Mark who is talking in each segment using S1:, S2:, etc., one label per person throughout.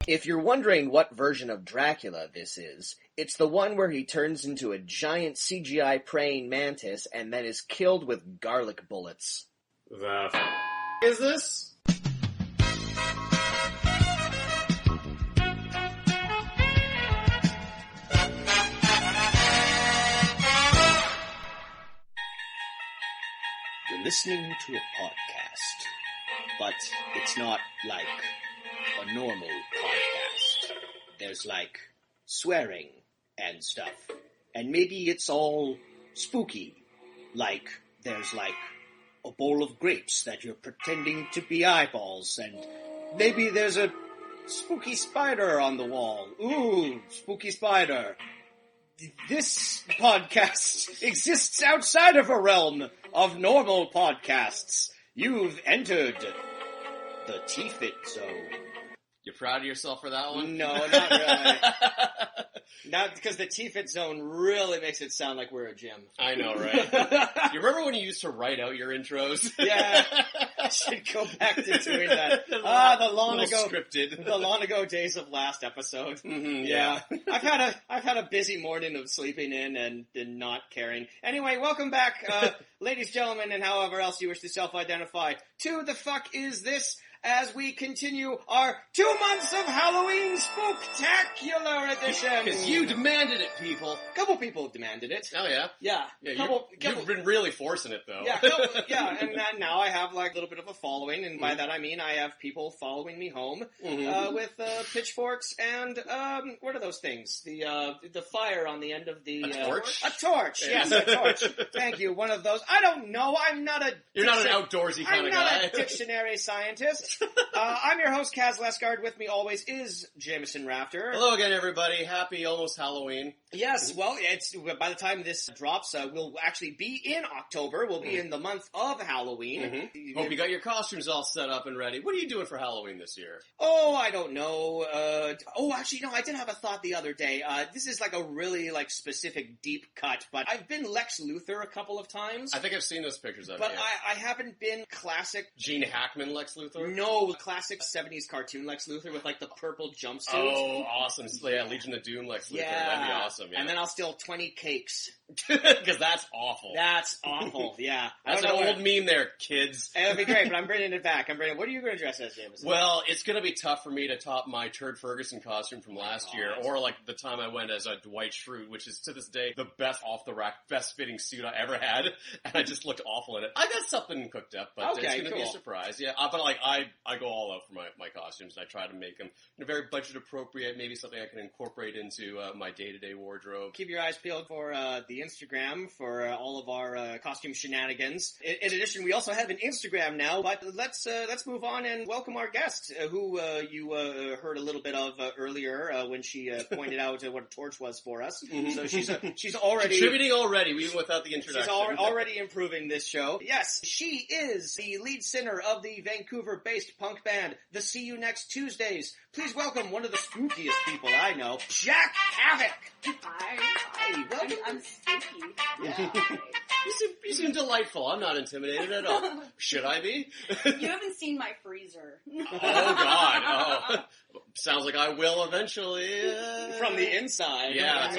S1: If you're wondering what version of Dracula this is, it's the one where he turns into a giant CGI praying mantis and then is killed with garlic bullets.
S2: The is this?
S1: You're listening to a podcast, but it's not like a normal podcast. There's like swearing and stuff, and maybe it's all spooky, like there's like a bowl of grapes that you're pretending to be eyeballs, and maybe there's a spooky spider on the wall. Ooh, spooky spider. This podcast exists outside of a realm of normal podcasts. You've entered the TFIT zone.
S2: You proud of yourself for that one?
S1: No, not really. Not because the TFIT zone really makes it sound like we're a gym.
S2: I know, right? You remember when you used to write out your intros?
S1: Yeah, I should go back to doing that. The long ago
S2: scripted.
S1: The long ago days of last episode.
S2: Mm-hmm,
S1: yeah. I've had a busy morning of sleeping in and not caring. Anyway, welcome back, ladies, gentlemen, and however else you wish to self-identify, to The Fuck Is This? As we continue our 2 months of Halloween Spooktacular edition.
S2: Because you demanded it, people.
S1: A couple people demanded it.
S2: Oh, yeah?
S1: Yeah.
S2: You've been really forcing it, though.
S1: Yeah, and now I have like a little bit of a following, and by that I mean I have people following me home with pitchforks and, what are those things? The fire on the end of the...
S2: A torch?
S1: A torch, yes, a torch. Thank you, one of those. I don't know, I'm not a...
S2: You're not an outdoorsy kind of guy.
S1: I'm not a dictionary scientist. I'm your host, Kaz Lesgard. With me always is Jameson Rafter.
S2: Hello again, everybody. Happy almost Halloween.
S1: Yes, well, it's by the time this drops, we'll actually be in October. We'll be in the month of Halloween.
S2: Mm-hmm. Hope you got your costumes all set up and ready. What are you doing for Halloween this year?
S1: Oh, I don't know. Actually, no, I did have a thought the other day. This is like a really like specific deep cut, but I've been Lex Luthor a couple of times.
S2: I think I've seen those pictures of it.
S1: But I haven't been classic...
S2: Gene Hackman Lex Luthor?
S1: No, classic 70s cartoon Lex Luthor with like the purple jumpsuit.
S2: Oh, awesome. Yeah, Legion of Doom Lex Luthor.
S1: Yeah.
S2: That'd be awesome. Yeah.
S1: And then I'll steal 20 cakes.
S2: Because that's awful.
S1: That's awful, yeah.
S2: That's an old meme there, kids.
S1: It'll be great, but I'm bringing it back. What are you going to dress as, Jameson?
S2: Well, it's going to be tough for me to top my Turd Ferguson costume from last year, or like the time I went as a Dwight Schrute, which is to this day the best off-the-rack, best-fitting suit I ever had, and I just looked awful in it. I got something cooked up, but it's going to be a surprise. Yeah, but like I go all out for my costumes, and I try to make them very budget-appropriate, maybe something I can incorporate into my day-to-day wardrobe.
S1: Keep your eyes peeled for the Instagram for all of our costume shenanigans. In addition, we also have an Instagram now, but let's move on and welcome our guest, who you heard a little bit of earlier when she pointed out what a torch was for us. So she's already...
S2: Contributing already, even without the introduction.
S1: She's already improving this show. Yes, she is the lead singer of the Vancouver-based punk band, the See You Next Tuesdays. Please welcome one of the spookiest people I know, Jack Havok.
S3: Hi.
S1: Welcome.
S3: I'm spooky.
S1: Yeah.
S2: You seem delightful. I'm not intimidated at all. Should I be?
S3: You haven't seen my freezer.
S2: Oh, God. Oh. Sounds like I will eventually.
S1: From the inside.
S2: Yeah, that's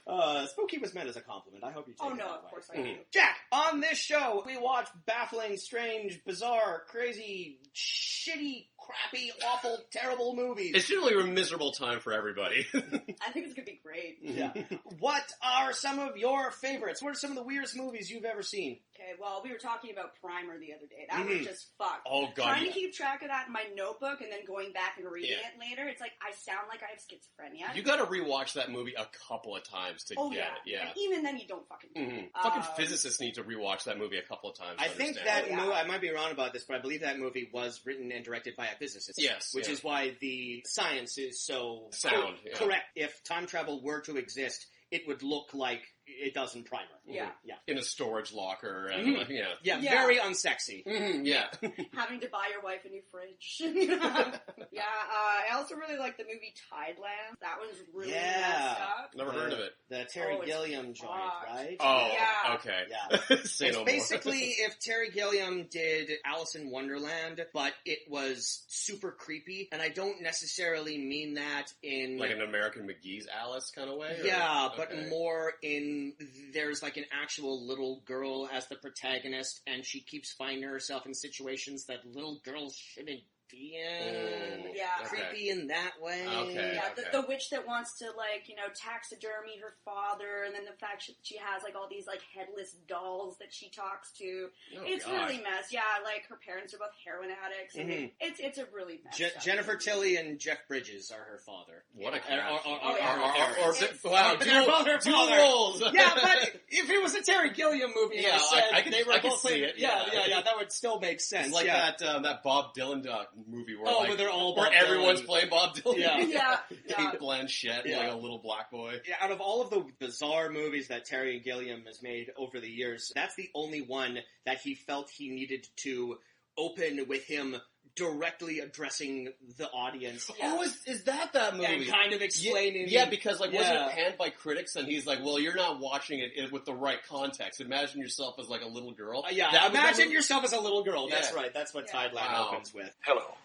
S2: what
S1: spooky was meant as a compliment. I hope you take it.
S3: Oh, no,
S1: that
S3: of
S1: way.
S3: course I do.
S1: Jack, on this show, we watch baffling, strange, bizarre, crazy, shitty, crappy, awful, terrible movies.
S2: It's generally a miserable time for everybody.
S3: I think it's going to be great.
S1: Yeah. What are some of your favorites? What are some of the weirdest movies you've ever seen?
S3: Okay, well, we were talking about Primer the other day. That was just fucked.
S2: Oh, God.
S3: Trying to keep track of that in my notebook and then going back and reading it later, it's like I sound like I have schizophrenia.
S2: You gotta rewatch that movie a couple of times to get it. Yeah.
S3: And even then, you don't fucking do it.
S2: Fucking physicists need to rewatch that movie a couple of times.
S1: I think that movie, I might be wrong about this, but I believe that movie was written and directed by a physicist.
S2: Yes.
S1: Which is why the science is so
S2: sound.
S1: Correct. If time travel were to exist, it would look like it does in Primer.
S3: Yeah.
S2: In a storage locker. And,
S1: very unsexy.
S2: Yeah.
S3: Having to buy your wife a new fridge. I also really really like the movie Tideland. That was really messed up.
S2: Never heard of it.
S1: The Terry Gilliam joint,
S3: fucked.
S1: right?
S2: Oh,
S3: Yeah.
S2: okay.
S1: Yeah.
S2: Say
S1: It's
S2: no more.
S1: basically if Terry Gilliam did Alice in Wonderland, but it was super creepy, and I don't necessarily mean that in...
S2: Like an American McGee's Alice kind of way?
S1: Yeah,
S2: or?
S1: but
S2: Okay.
S1: more in there's like an actual little girl as the protagonist, and she keeps finding herself in situations that little girls shouldn't be in.
S3: Yeah.
S1: Creepy in that way.
S2: Okay.
S3: Yeah,
S2: okay.
S3: the witch that wants to, like, you know, taxidermy her father, and then the fact she has, like, all these, like, headless dolls that she talks to.
S2: Oh,
S3: It's
S2: God.
S3: really messed. Yeah, like, her parents are both heroin addicts. And it's a really messed up
S1: Jennifer
S3: movie.
S1: Tilly and Jeff Bridges are her father.
S2: What a
S1: And-
S2: catch.
S3: It's-
S2: Wow,
S1: They're both her
S2: dual
S1: father.
S2: roles.
S1: Yeah, but if it was a Terry Gilliam movie,
S2: Yeah,
S1: I said
S2: I could-
S1: they were
S2: I could
S1: both
S2: see
S1: playing-
S2: it,
S1: Yeah,
S2: yeah.
S1: that would still make sense.
S2: It's like
S1: yeah.
S2: that Bob Dylan movie where,
S1: where they're all
S2: where
S1: Bob
S2: everyone's
S1: Dylan.
S2: playing Bob Dylan.
S1: Yeah.
S3: Yeah,
S2: Kate
S3: yeah.
S2: Blanchett,
S1: Yeah.
S2: like a little black boy.
S1: Yeah, out of all of the bizarre movies that Terry Gilliam has made over the years, that's the only one that he felt he needed to open with him directly addressing the audience.
S3: Yeah.
S2: Oh, is that movie?
S1: And kind of explaining...
S2: Yeah, because wasn't
S1: Yeah.
S2: it panned by critics? And he's like, "Well, you're not watching it with the right context. Imagine yourself as like a little girl." That was
S1: imagine
S2: the-
S1: yourself as a little girl. That's
S2: Yeah.
S1: right. That's what
S3: Yeah.
S1: Tideland
S2: Wow.
S1: opens with.
S4: Hello,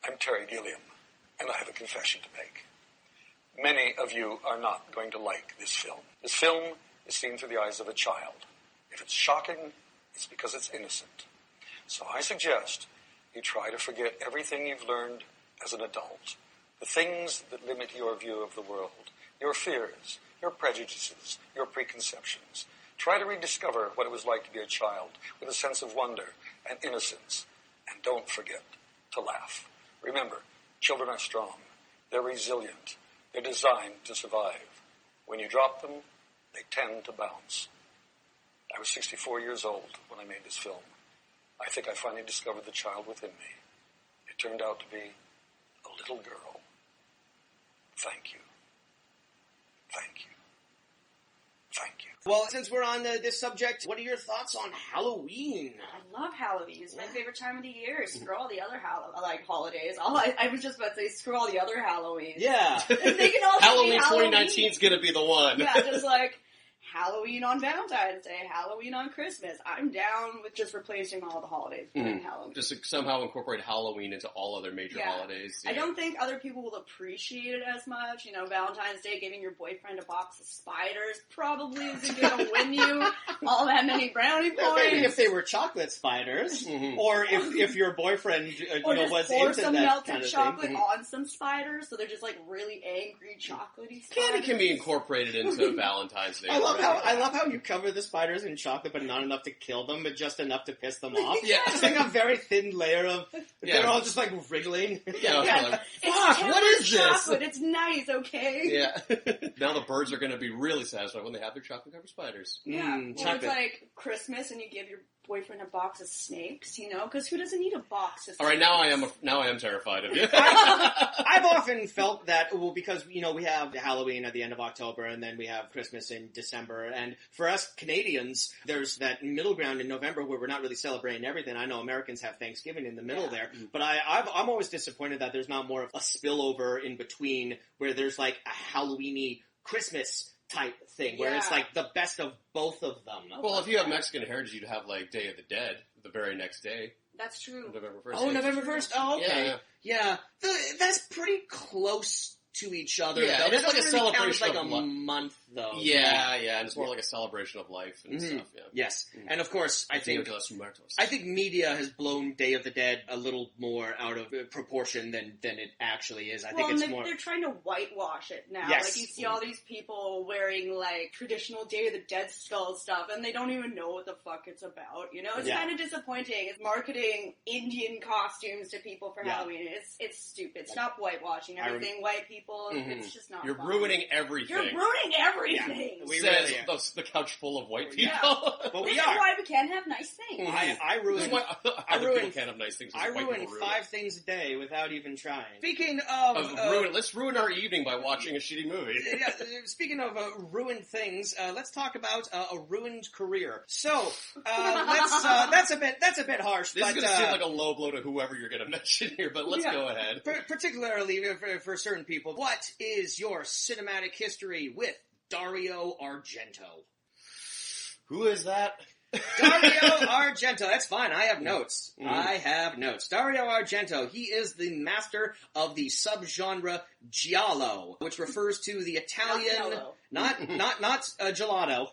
S4: I'm Terry Gilliam, and I have a confession to make. Many of you are not going to like this film. This film is seen through the eyes of a child. If it's shocking, it's because it's innocent. So I suggest you try to forget everything you've learned as an adult. The things that limit your view of the world, your fears, your prejudices, your preconceptions. Try to rediscover what it was like to be a child with a sense of wonder and innocence. And don't forget to laugh. Remember, children are strong. They're resilient. They're designed to survive. When you drop them, they tend to bounce. I was 64 years old when I made this film. I think I finally discovered the child within me. It turned out to be a little girl. Thank you. Thank you. Thank you.
S1: Well, since we're on this subject, what are your thoughts on Halloween?
S3: I love Halloween. It's my favorite time of the year. Screw all the other holidays. I was just about to say, screw all the other Halloweens.
S1: Yeah.
S3: They can also
S2: Halloween
S3: be
S2: 2019 is going to be the one.
S3: Yeah, just like Halloween on Valentine's Day, Halloween on Christmas. I'm down with just replacing all the holidays with Halloween.
S2: Just to somehow incorporate Halloween into all other major
S3: Yeah.
S2: holidays.
S3: I don't think other people will appreciate it as much. You know, Valentine's Day, giving your boyfriend a box of spiders probably isn't going to win you all that many brownie
S1: Well, maybe if
S3: points.
S1: they were chocolate spiders, or if your boyfriend
S3: Or just
S1: was
S3: pour
S1: into
S3: some
S1: that
S3: melted
S1: kind of
S3: chocolate
S1: thing.
S3: on some spiders, so they're just like really angry chocolatey spiders.
S2: Candy can be incorporated into Valentine's Day.
S1: I love how you cover the spiders in chocolate, but not enough to kill them, but just enough to piss them off.
S2: Yeah.
S1: It's like a very thin layer of.
S2: Yeah.
S1: They're all just like wriggling.
S2: Yeah,
S3: Yeah,
S2: like,
S3: it's
S2: fuck, what is this?
S3: chocolate. It's nice, okay?
S2: Yeah. Now the birds are going to be really satisfied when they have their chocolate-covered spiders.
S3: Yeah. Well,
S1: chocolate.
S3: it's like Christmas and you give your boyfriend a box of snakes, you know? Because who doesn't need a box of snakes?
S2: All right, now I am terrified of you.
S1: I've often felt that, well, because, you know, we have Halloween at the end of October, and then we have Christmas in December, and for us Canadians, there's that middle ground in November where we're not really celebrating everything. I know Americans have Thanksgiving in the middle there, but I'm always disappointed that there's not more of a spillover in between where there's like a Halloweeny Christmas type thing, where it's
S3: Yeah.
S1: like the best of both of them.
S2: Well, if you have Mexican heritage, you'd have like Day of the Dead the very next day,
S3: That's true.
S2: November 1st.
S1: Oh, November 1st? Oh, okay.
S2: Yeah.
S1: Yeah. That's pretty close to each other.
S2: Yeah,
S1: though.
S2: it is
S1: That
S2: like a
S1: doesn't really count as
S2: celebration
S1: like
S2: of
S1: a
S2: life.
S1: month, though.
S2: Yeah, and it's more like a celebration of life and stuff, yeah.
S1: Yes. And of course, I
S2: Dia
S1: think
S2: de los Muertos.
S1: media has blown Day of the Dead a little more out of proportion than it actually is. I think
S3: Well,
S1: it's
S3: and
S1: more.
S3: they're trying to whitewash it now.
S1: Yes.
S3: Like, you see all these people wearing, like, traditional Day of the Dead skull stuff, and they don't even know what the fuck it's about, you know? It's
S1: Yeah.
S3: kind of disappointing. It's marketing Indian costumes to people for
S1: Yeah.
S3: Halloween. It's stupid. Stop whitewashing everything. White people, it's just not
S2: You're
S3: fun.
S2: ruining everything.
S3: You're ruining everything!
S1: We
S2: Says
S1: really are.
S2: the couch full of white people.
S3: Yeah.
S1: But we
S3: This is
S1: are.
S3: why we can't have nice things.
S1: I
S2: This is
S1: ruined.
S2: why other
S1: ruined-
S2: people can't have nice things.
S1: I
S2: white
S1: ruin
S2: people
S1: 5 things a day without even trying. Speaking of,
S2: Let's ruin our evening by watching a shitty movie.
S1: yeah, speaking of ruined things, let's talk about a ruined career. So let's. That's a bit harsh.
S2: This
S1: but,
S2: is going to seem like a low blow to whoever you're going to mention here, but let's
S3: Yeah.
S2: go ahead.
S1: particularly for certain people. What is your cinematic history with Dario Argento?
S2: Who is that?
S1: Dario Argento. That's fine. I have notes. Dario Argento. He is the master of the subgenre giallo, which refers to the Italian, not gelato.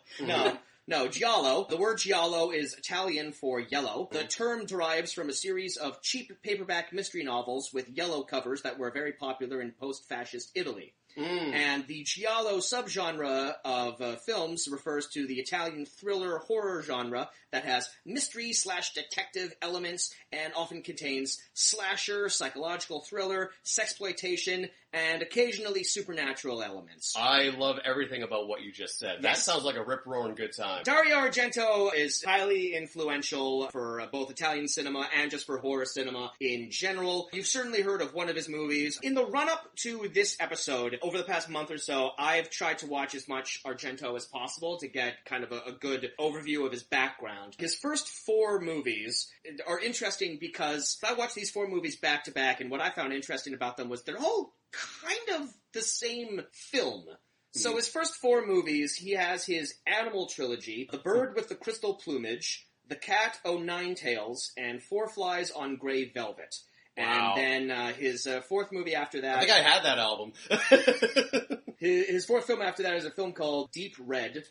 S1: No, giallo. The word giallo is Italian for yellow. The term derives from a series of cheap paperback mystery novels with yellow covers that were very popular in post-fascist Italy. And the giallo subgenre of films refers to the Italian thriller horror genre that has mystery/detective elements and often contains slasher, psychological thriller, sexploitation, and occasionally supernatural elements.
S2: I love everything about what you just said. That sounds like a rip-roaring good time.
S1: Dario Argento is highly influential for both Italian cinema and just for horror cinema in general. You've certainly heard of one of his movies. In the run-up to this episode, over the past month or so, I've tried to watch as much Argento as possible to get kind of a good overview of his background. His first 4 movies are interesting because I watched these 4 movies back to back, and what I found interesting about them was they're all kind of the same film. So his first 4 movies, he has his Animal Trilogy, The Bird with the Crystal Plumage, The Cat O' Nine Tails, and Four Flies on Grey Velvet.
S2: Wow.
S1: And then his 4th movie after that...
S2: I think I had that album.
S1: His 4th film after that is a film called Deep Red,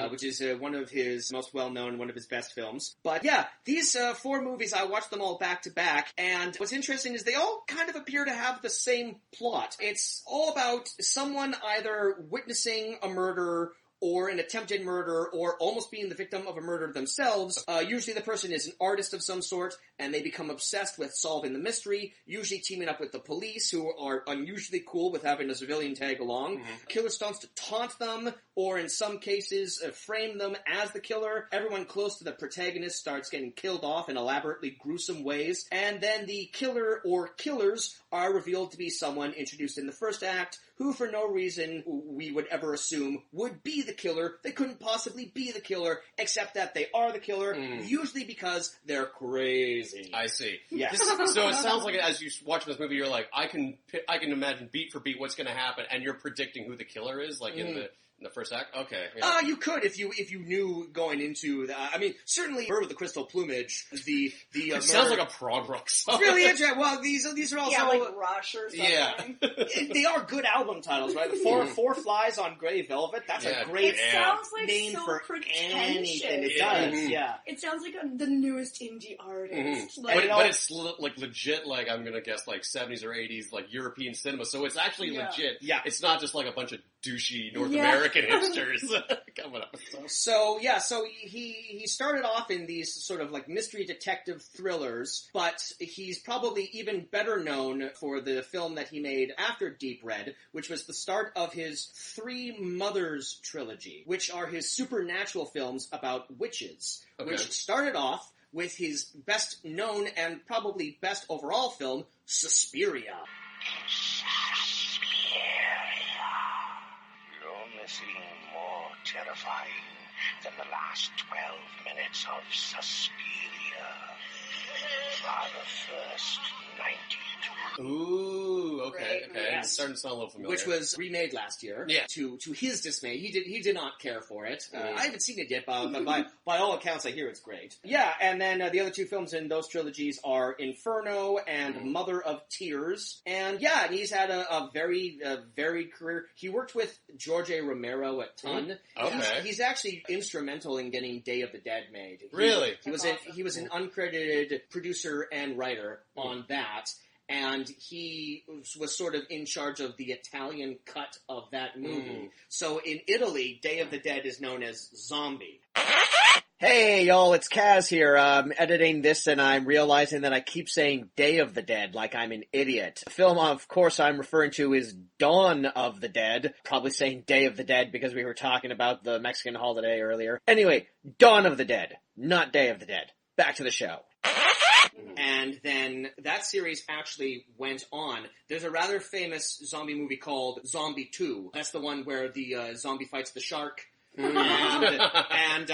S1: which is one of his most well-known, one of his best films. But yeah, these 4 movies, I watched them all back to back, and what's interesting is they all kind of appear to have the same plot. It's all about someone either witnessing a murder or an attempted murder, or almost being the victim of a murder themselves. Usually the person is an artist of some sort, and they become obsessed with solving the mystery, usually teaming up with the police, who are unusually cool with having a civilian tag along. Killer stunts to taunt them, or in some cases, frame them as the killer. Everyone close to the protagonist starts getting killed off in elaborately gruesome ways, and then the killer or killers are revealed to be someone introduced in the first act, who for no reason we would ever assume would be the killer. They couldn't possibly be the killer, except that they are the killer, usually because they're crazy.
S2: I see.
S1: Yes.
S2: So it sounds like as you watch this movie, you're like, I can imagine beat for beat what's going to happen, and you're predicting who the killer is, like in the first act? Okay. Yeah.
S1: You could if you knew going into that. I mean, certainly Bird with the Crystal Plumage, the
S2: it sounds like a prog rock song.
S1: It's really interesting. Well, these are also...
S3: Yeah, like Rush or something.
S2: Yeah.
S1: They are good album titles, right? The Four Flies on Grey Velvet, that's a great
S3: sounds like
S1: name
S3: so
S1: for
S3: pretentious.
S1: anything. It does, yeah.
S3: It sounds like the newest indie artist.
S2: But it's like legit, like I'm gonna guess like 70s or 80s, like European cinema, so it's actually legit.
S1: Yeah.
S2: It's not just like a bunch of douchey North American hipsters coming up with stuff.
S1: So he started off in these sort of like mystery detective thrillers, but he's probably even better known for the film that he made after Deep Red, which was the start of his Three Mothers trilogy, which are his supernatural films about witches, which started off with his best known and probably best overall film, Suspiria.
S5: You're missing more terrifying than the last 12 minutes of Suspiria. For the first 92.
S2: Ooh, okay.
S1: Yes.
S2: It's starting to sound a little familiar.
S1: Which was remade last year.
S2: Yeah.
S1: To his dismay, he did not care for it. I haven't seen it yet, but by all accounts, I hear it's great. Yeah, and then the other 2 films in those trilogies are Inferno and Mother of Tears. And yeah, he's had a very varied career. He worked with George A. Romero a ton.
S2: Okay.
S1: He's actually instrumental in getting Day of the Dead made.
S2: Really?
S1: He was an uncredited producer and writer on that. And he was sort of in charge of the Italian cut of that movie. So in Italy, Day of the Dead is known as Zombie. Hey, y'all, it's Kaz here. I'm editing this and I'm realizing that I keep saying Day of the Dead like I'm an idiot. The film, of course, I'm referring to is Dawn of the Dead. Probably saying Day of the Dead because we were talking about the Mexican holiday earlier. Anyway, Dawn of the Dead, not Day of the Dead. Back to the show. And then that series actually went on. There's a rather famous zombie movie called Zombie 2. That's the one where the zombie fights the shark. And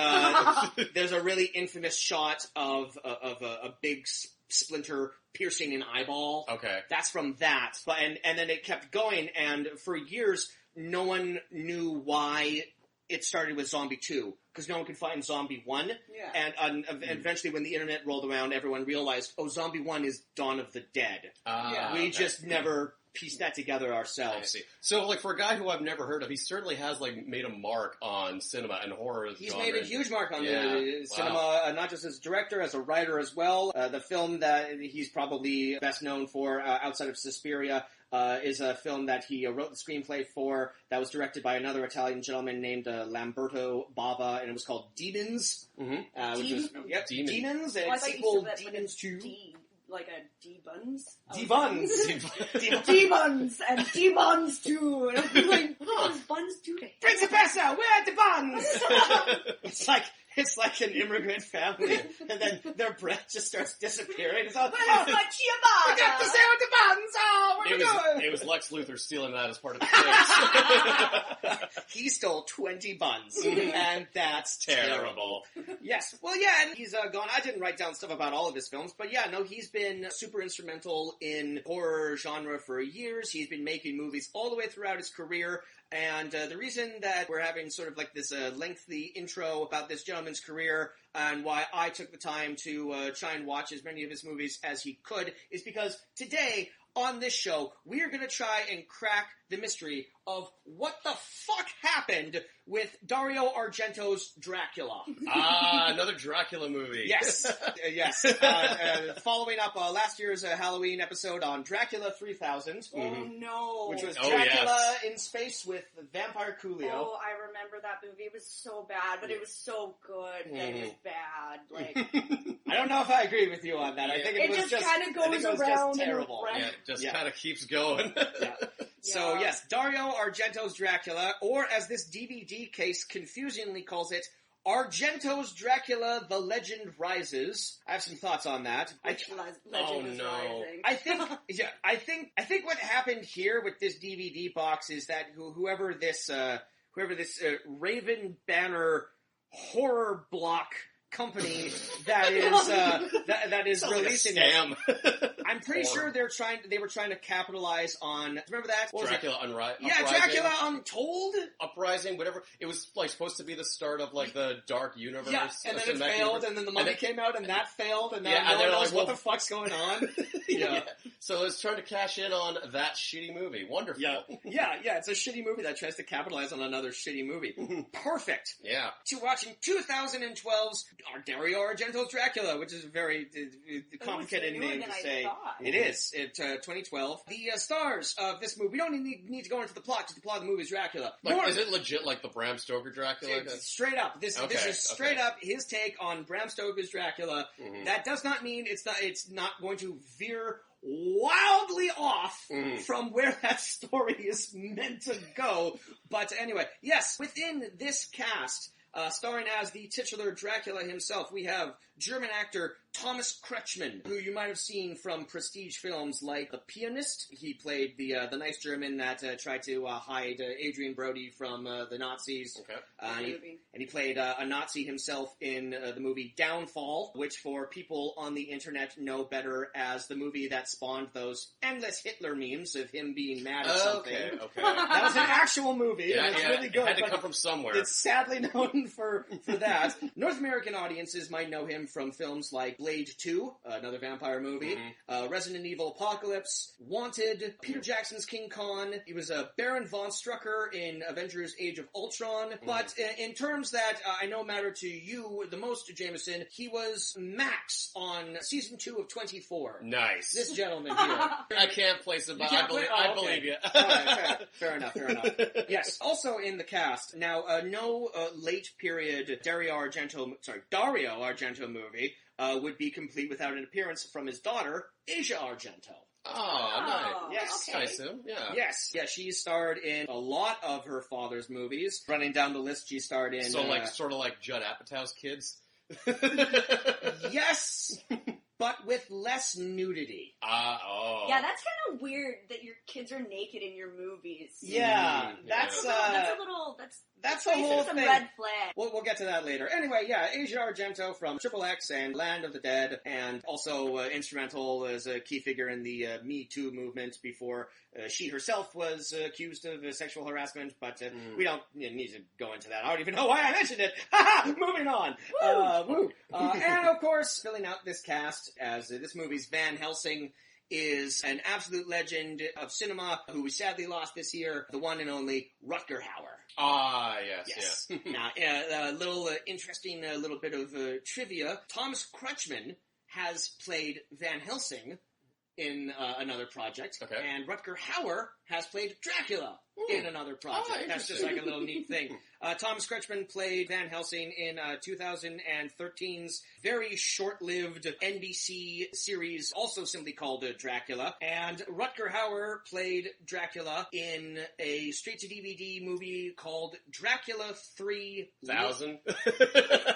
S1: there's a really infamous shot of a big splinter piercing an eyeball.
S2: Okay.
S1: That's from that. But and then it kept going, and for years, no one knew why it started with Zombie 2, because no one could find Zombie 1.
S3: Yeah.
S1: And eventually, when the internet rolled around, everyone realized, oh, Zombie 1 is Dawn of the Dead. We just never pieced that together ourselves.
S2: I see. So, like, for a guy who I've never heard of, he certainly has, like, made a mark on cinema and horror
S1: He's
S2: genre.
S1: made a huge mark on the cinema, not just as a director, as a writer as well. The film that he's probably best known for, outside of Suspiria, is a film that he wrote the screenplay for that was directed by another Italian gentleman named Lamberto Bava, and it was called Demons.
S2: Mm-hmm.
S1: Which was, Demons, and it's
S3: I
S1: sequel Demons 2.
S3: Like a D-Buns?
S1: D-Buns!
S3: D-Buns! And D-Buns too! And I'm like, what does Buns do to him?
S1: Principessa, where are the buns? It's like an immigrant family, and then their breath just starts disappearing. It's all,
S3: Where's my ciabatta?
S1: we got to say with the buns! Oh, what are we doing?
S2: It was Lex Luthor stealing that as part of the case.
S1: He stole 20 buns, and that's terrible. Yes. Well, yeah, and he's gone. I didn't write down stuff about all of his films, but yeah, no, he's been super instrumental in horror genre for years. He's been making movies all the way throughout his career. And the reason that we're having sort of like this lengthy intro about this gentleman's career and why I took the time to try and watch as many of his movies as he could is because today on this show we are going to try and crack the mystery of what the fuck happened with Dario Argento's Dracula.
S2: Another Dracula movie.
S1: Yes, yes. Following up last year's Halloween episode on Dracula 3000.
S3: Oh no.
S1: Which was Dracula in space with Vampire Coolio.
S3: Oh, I remember that movie. It was so bad, but it was so good that it was bad. Like,
S1: I don't know if I agree with you on that. I think it was
S3: just kind of goes around
S1: terrible.
S3: and
S2: Kind of keeps going.
S1: So yes, Dario Argento's Dracula, or as this DVD case confusingly calls it, Argento's Dracula: The Legend Rises. I have some thoughts on that.
S3: Legend is rising.
S1: I think what happened here with this DVD box is that whoever this Raven Banner horror block company that is releasing it. I'm pretty sure they were trying to capitalize on. Remember that?
S2: Dracula Uprising.
S1: Yeah, Dracula Untold?
S2: Uprising, whatever. It was like supposed to be the start of like the Dark Universe.
S1: Yeah, and then it failed, and then the Mummy came out, and that failed, and now no one knows what the fuck's going on.
S2: So it's trying to cash in on that shitty movie. Wonderful.
S1: Yeah, it's a shitty movie that tries to capitalize on another shitty movie. Perfect.
S2: Yeah.
S1: To watching 2012's Dario Argento's Dracula, which is a very complicated name to say. It is. 2012. The stars of this movie, we don't need to go into the plot, because the plot of the movie is Dracula.
S2: Is it legit like the Bram Stoker Dracula?
S1: Straight up. This is straight up his take on Bram Stoker's Dracula. Mm-hmm. That does not mean it's not going to veer wildly off from where that story is meant to go. But anyway, yes, within this cast, starring as the titular Dracula himself, we have German actor Thomas Kretchman, who you might have seen from prestige films like The Pianist. He played the nice German that tried to hide Adrian Brody from the Nazis.
S2: Okay.
S1: And he played a Nazi himself in the movie Downfall, which for people on the internet know better as the movie that spawned those endless Hitler memes of him being mad at something.
S2: Okay.
S1: That was an actual movie, and it's really good.
S2: It had to come from somewhere.
S1: It's sadly known for that. North American audiences might know him from films like Blade 2, another vampire movie, Resident Evil Apocalypse, Wanted, Peter Jackson's King Kong. He was Baron von Strucker in Avengers Age of Ultron. But in terms that I know matter to you the most, Jameson, he was Max on Season 2 of 24.
S2: Nice.
S1: This gentleman here.
S2: I can't place him, but I believe you.
S1: All right, fair enough. Yes, also in the cast. Now, no late period Dario Argento movie would be complete without an appearance from his daughter, Asia Argento.
S2: Oh, nice.
S1: Yes.
S2: I assume, yeah.
S1: Yes. Yeah, she starred in a lot of her father's movies. Running down the list, she starred in...
S2: So, sort of like Judd Apatow's kids?
S1: Yes! but with less nudity.
S3: Yeah, that's kind of weird that your kids are naked in your movies.
S1: Yeah, that's
S3: a little.
S1: That's a whole
S3: some
S1: thing.
S3: red flag.
S1: We'll get to that later. Anyway, yeah, Asia Argento from Triple X and Land of the Dead, and also instrumental as a key figure in the Me Too movement before she herself was accused of sexual harassment, but we don't need to go into that. I don't even know why I mentioned it. Moving on. Woo! And of course, filling out this cast as this movie's Van Helsing is an absolute legend of cinema who we sadly lost this year, the one and only Rutger Hauer.
S2: Ah, yes.
S1: Now, a little interesting little bit of trivia. Thomas Kretchman has played Van Helsing in another project, and Rutger Hauer has played Dracula in another project. That's just like a little neat thing. Thomas Kretchman played Van Helsing in 2013's very short-lived NBC series, also simply called Dracula, and Rutger Hauer played Dracula in a straight-to-DVD movie called Dracula 3000.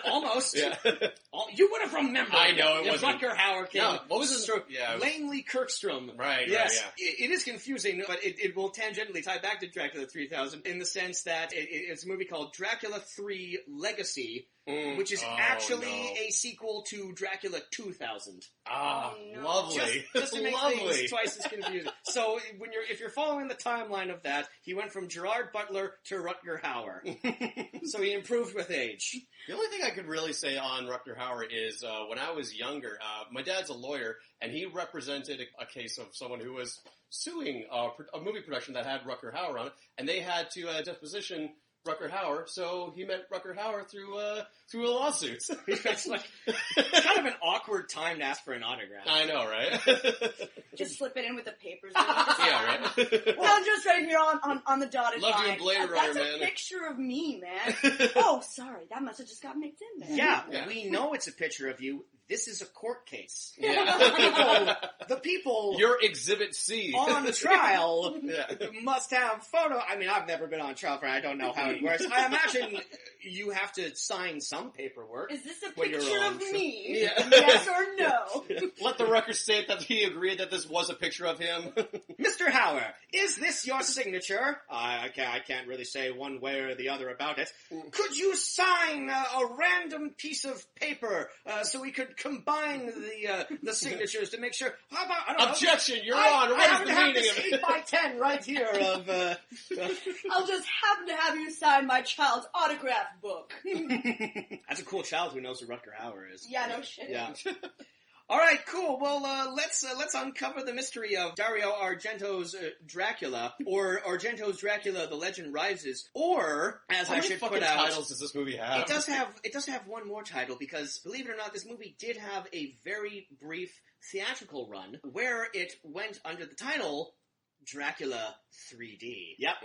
S1: Almost. Yeah. You would have remembered.
S2: I know, it wasn't.
S1: Rutger Hauer came.
S2: No, what was his...
S1: Langley Kirkstrom.
S2: Right,
S1: yes.
S2: right, yeah.
S1: It is confusing, but it will tangentially tie back to Dracula 3000 in the sense that it's a movie called Dracula 3 Legacy, which is actually a sequel to Dracula 2000.
S2: Lovely.
S1: Just to make things twice as confusing. So if you're following the timeline of that, he went from Gerard Butler to Rutger Hauer. So he improved with age.
S2: The only thing I could really say on Rutger Hauer is when I was younger, my dad's a lawyer, and he represented a case of someone who was suing a movie production that had Rutger Hauer on it, and they had to deposition Rutger Hauer, so he met Rutger Hauer through a lawsuit.
S1: It's kind of an awkward time to ask for an autograph.
S2: I know, right?
S3: Just slip it in with the papers.
S2: Yeah, right.
S3: Well, I'm just right here on the dotted line.
S2: Love you in Blade Runner,
S3: That's
S2: man.
S3: a picture of me, man. Oh, sorry, that must have just got mixed in there.
S1: Yeah, we know it's a picture of you. This is a court case.
S2: Yeah.
S1: The people
S2: You're Exhibit C.
S1: on trial must have photo. I mean, I've never been on trial for. I don't know how it works. I imagine you have to sign some paperwork.
S3: Is this a
S1: when you're
S3: picture
S1: on
S3: of
S1: trial.
S3: me?
S2: Yeah.
S3: Yes or no?
S2: Let the record state that he agreed that this was a picture of him.
S1: Mr. Hauer, is this your signature? I can't really say one way or the other about it. Could you sign a random piece of paper so we could combine the signatures to make sure? How about, I don't
S2: Objection,
S1: know.
S2: Your Honor,
S1: I
S2: what
S1: happen
S2: is
S1: to
S2: the
S1: have
S2: meaning
S1: this
S2: of
S1: 8 by 10 right here of...
S3: I'll just happen to have you sign my child's autograph book.
S1: That's a cool child who knows who Rutger Hauer is.
S3: Yeah, no shit.
S1: Yeah. All right, cool. Well, let's uncover the mystery of Dario Argento's Dracula, or Argento's Dracula: The Legend Rises, or as I should put out,
S2: titles does this movie have?
S1: It does have one more title because, believe it or not, this movie did have a very brief theatrical run where it went under the title Dracula 3D. Yep.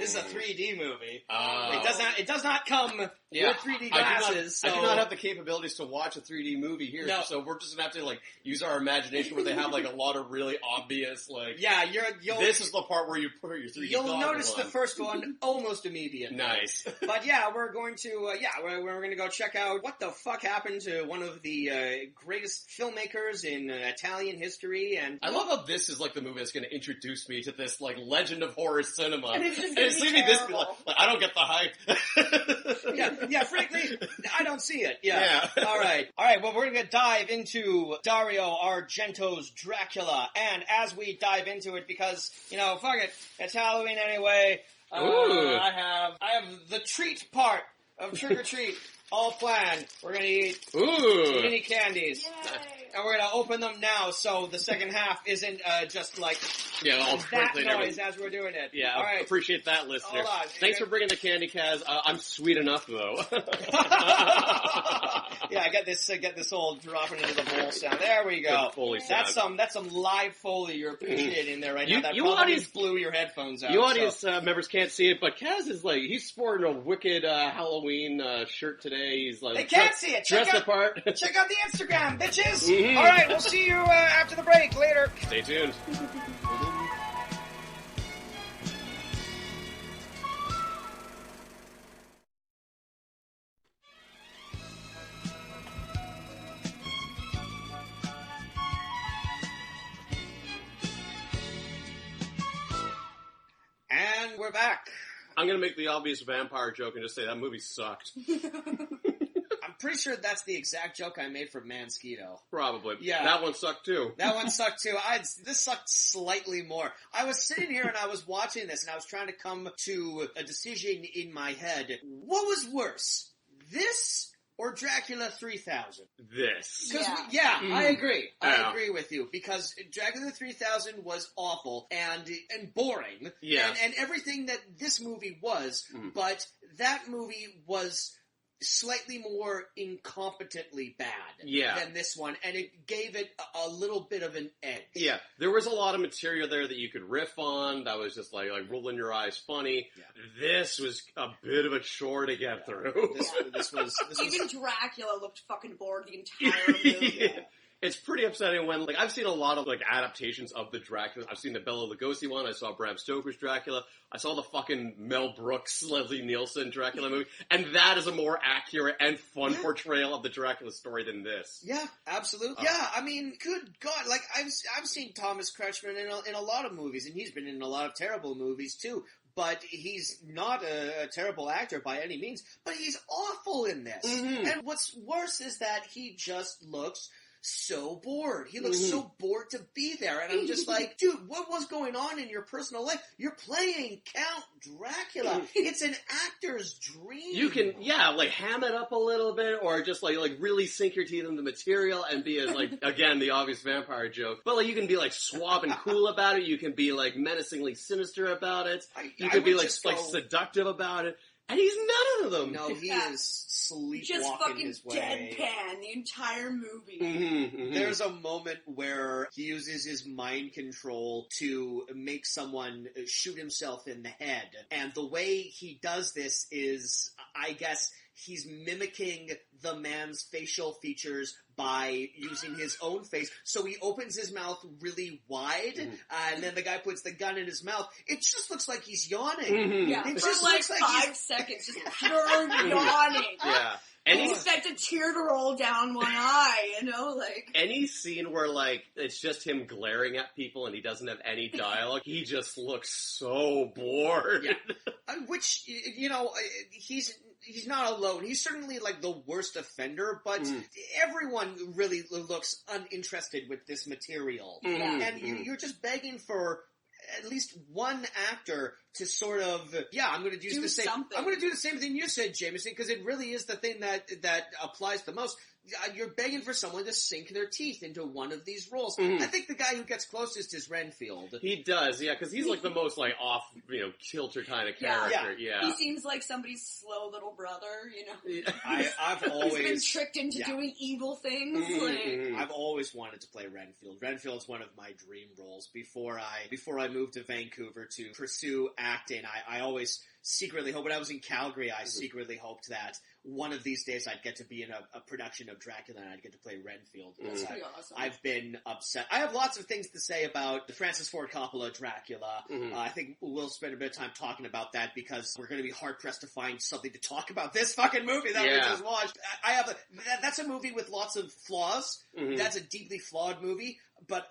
S1: This is a 3D movie. It does not come with 3D glasses.
S2: I do not have the capabilities to watch a 3D movie here, so we're just gonna have to use our imagination where they have a lot of really obvious this is the part where you put your 3D
S1: You'll notice the first one almost immediately.
S2: Nice.
S1: But yeah, we're going to we're going to go check out what the fuck happened to one of the greatest filmmakers in Italian history, and
S2: I love how this is the movie that's going to introduce me to this legend of horror cinema.
S3: And it's just
S2: I don't get the hype.
S1: Yeah, frankly, I don't see it. Yeah. All right, well, we're going to dive into Dario Argento's Dracula, and as we dive into it, because, fuck it, it's Halloween anyway, I have the treat part of Trick or Treat all planned. We're going to eat mini candies.
S3: Yay.
S1: And we're going to open them now, so the second half isn't just
S2: all
S1: that noise as we're doing it.
S2: Yeah,
S1: all right.
S2: Appreciate that, listener.
S1: Hold on.
S2: Thanks for bringing the candy, Kaz. I'm sweet enough, though.
S1: Yeah, get this old dropping into the bowl sound. There we go.
S2: Foley
S1: That's
S2: sound.
S1: some live Foley you're appreciating there right now. That
S2: you
S1: probably
S2: audience
S1: blew your headphones out.
S2: You audience members can't see it, but Kaz is he's sporting a wicked Halloween shirt today. He's
S1: they can't see it.
S2: Dressed apart.
S1: Check out the Instagram, bitches. All right, we'll see you after the break. Later.
S2: Stay tuned.
S1: we're back.
S2: I'm gonna make the obvious vampire joke and just say that movie sucked.
S1: I'm pretty sure that's the exact joke I made for Mansquito.
S2: Probably.
S1: Yeah.
S2: That one sucked too.
S1: That one sucked too. This sucked slightly more. I was sitting here and I was watching this and I was trying to come to a decision in my head. What was worse? This or Dracula 3000?
S2: This.
S3: Yeah.
S1: I agree.
S2: Yeah.
S1: I agree with you because Dracula 3000 was awful and boring.
S2: Yeah.
S1: And everything that this movie was, but that movie was slightly more incompetently bad than this one, and it gave it a little bit of an edge.
S2: Yeah, there was a lot of material there that you could riff on, that was just like rolling your eyes funny. Yeah. This was a bit of a chore to get through.
S1: This was
S3: Even Dracula looked fucking bored the entire movie.
S2: Yeah. It's pretty upsetting when, I've seen a lot of, adaptations of the Dracula. I've seen the Bela Lugosi one, I saw Bram Stoker's Dracula, I saw the fucking Mel Brooks, Leslie Nielsen Dracula movie, and that is a more accurate and fun portrayal of the Dracula story than this.
S1: Yeah, absolutely. Yeah, I mean, good God, I've seen Thomas Kretchman in a lot of movies, and he's been in a lot of terrible movies too. But he's not a terrible actor by any means, but he's awful in this. Mm-hmm. And what's worse is that he just looks so bored. He looks so bored to be there. And I'm just like, dude, what was going on in your personal life? You're playing Count Dracula. It's an actor's dream.
S2: You can, ham it up a little bit, or just really sink your teeth into the material and be again, the obvious vampire joke. But you can be suave and cool about it. You can be menacingly sinister about it. You can be seductive about it. And he's none of them.
S1: No, he is sleepwalking
S3: just fucking
S1: his way.
S3: deadpan the entire movie.
S1: There's a moment where he uses his mind control to make someone shoot himself in the head. And the way he does this is, I guess, he's mimicking the man's facial features by using his own face. So he opens his mouth really wide, and then the guy puts the gun in his mouth. It just looks like he's yawning.
S3: Yeah,
S1: it
S3: for
S1: just looks
S3: 5 seconds, just pure yawning.
S2: Yeah.
S3: And you expect a tear to roll down one eye,
S2: Any scene where, it's just him glaring at people and he doesn't have any dialogue, he just looks so bored.
S1: Yeah. Which, he's not alone. He's certainly, the worst offender, but everyone really looks uninterested with this material. And you're just begging for at least one actor to sort of, I'm going to do the same.
S3: Something.
S1: I'm going to do the same thing you said, Jameson, because it really is the thing that applies the most. You're begging for someone to sink their teeth into one of these roles. I think the guy who gets closest is Renfield.
S2: He does, because he's the most off, kilter kind of character. Yeah.
S3: He seems like somebody's slow little brother,
S1: I've always
S3: he's been tricked into doing evil things.
S1: I've always wanted to play Renfield. Renfield's one of my dream roles. Before I moved to Vancouver to pursue acting, I always secretly hoped, when I was in Calgary, I secretly hoped that one of these days I'd get to be in a production of Dracula and I'd get to play Renfield.
S3: That's pretty awesome.
S1: I've been upset. I have lots of things to say about the Francis Ford Coppola Dracula. I think we'll spend a bit of time talking about that because we're going to be hard-pressed to find something to talk about this fucking movie that we just watched. That's a movie with lots of flaws. That's a deeply flawed movie. But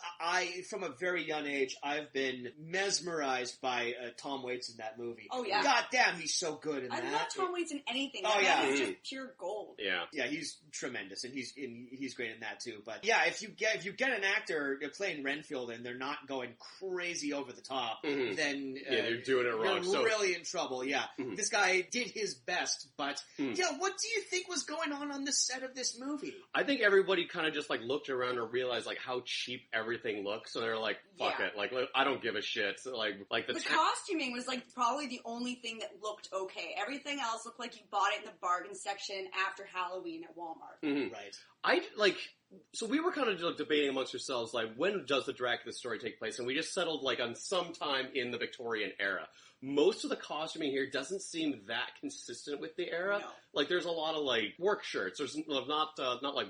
S1: from a very young age, I've been mesmerized by Tom Waits in that movie.
S3: Oh, yeah.
S1: God damn, he's so good in that.
S3: I love Tom Waits in anything.
S1: Oh, yeah.
S3: He's just pure gold.
S2: Yeah.
S1: Yeah, he's tremendous, and he's great in that too. But yeah, if you get an actor playing Renfield and they're not going crazy over the top, then
S2: they're doing it wrong.
S1: You're really in trouble. Yeah, this guy did his best, but what do you think was going on the set of this movie?
S2: I think everybody kind of just looked around and realized how cheap everything looks, so they're like, fuck it, I don't give a shit. So, the
S3: costuming was probably the only thing that looked okay. Everything else looked like you bought it in the bargain section after Halloween at Walmart.
S1: Right.
S2: So we were kind of debating amongst ourselves, when does the Dracula story take place? And we just settled on some time in the Victorian era. Most of the costuming here doesn't seem that consistent with the era.
S3: No.
S2: There's a lot of work shirts. There's not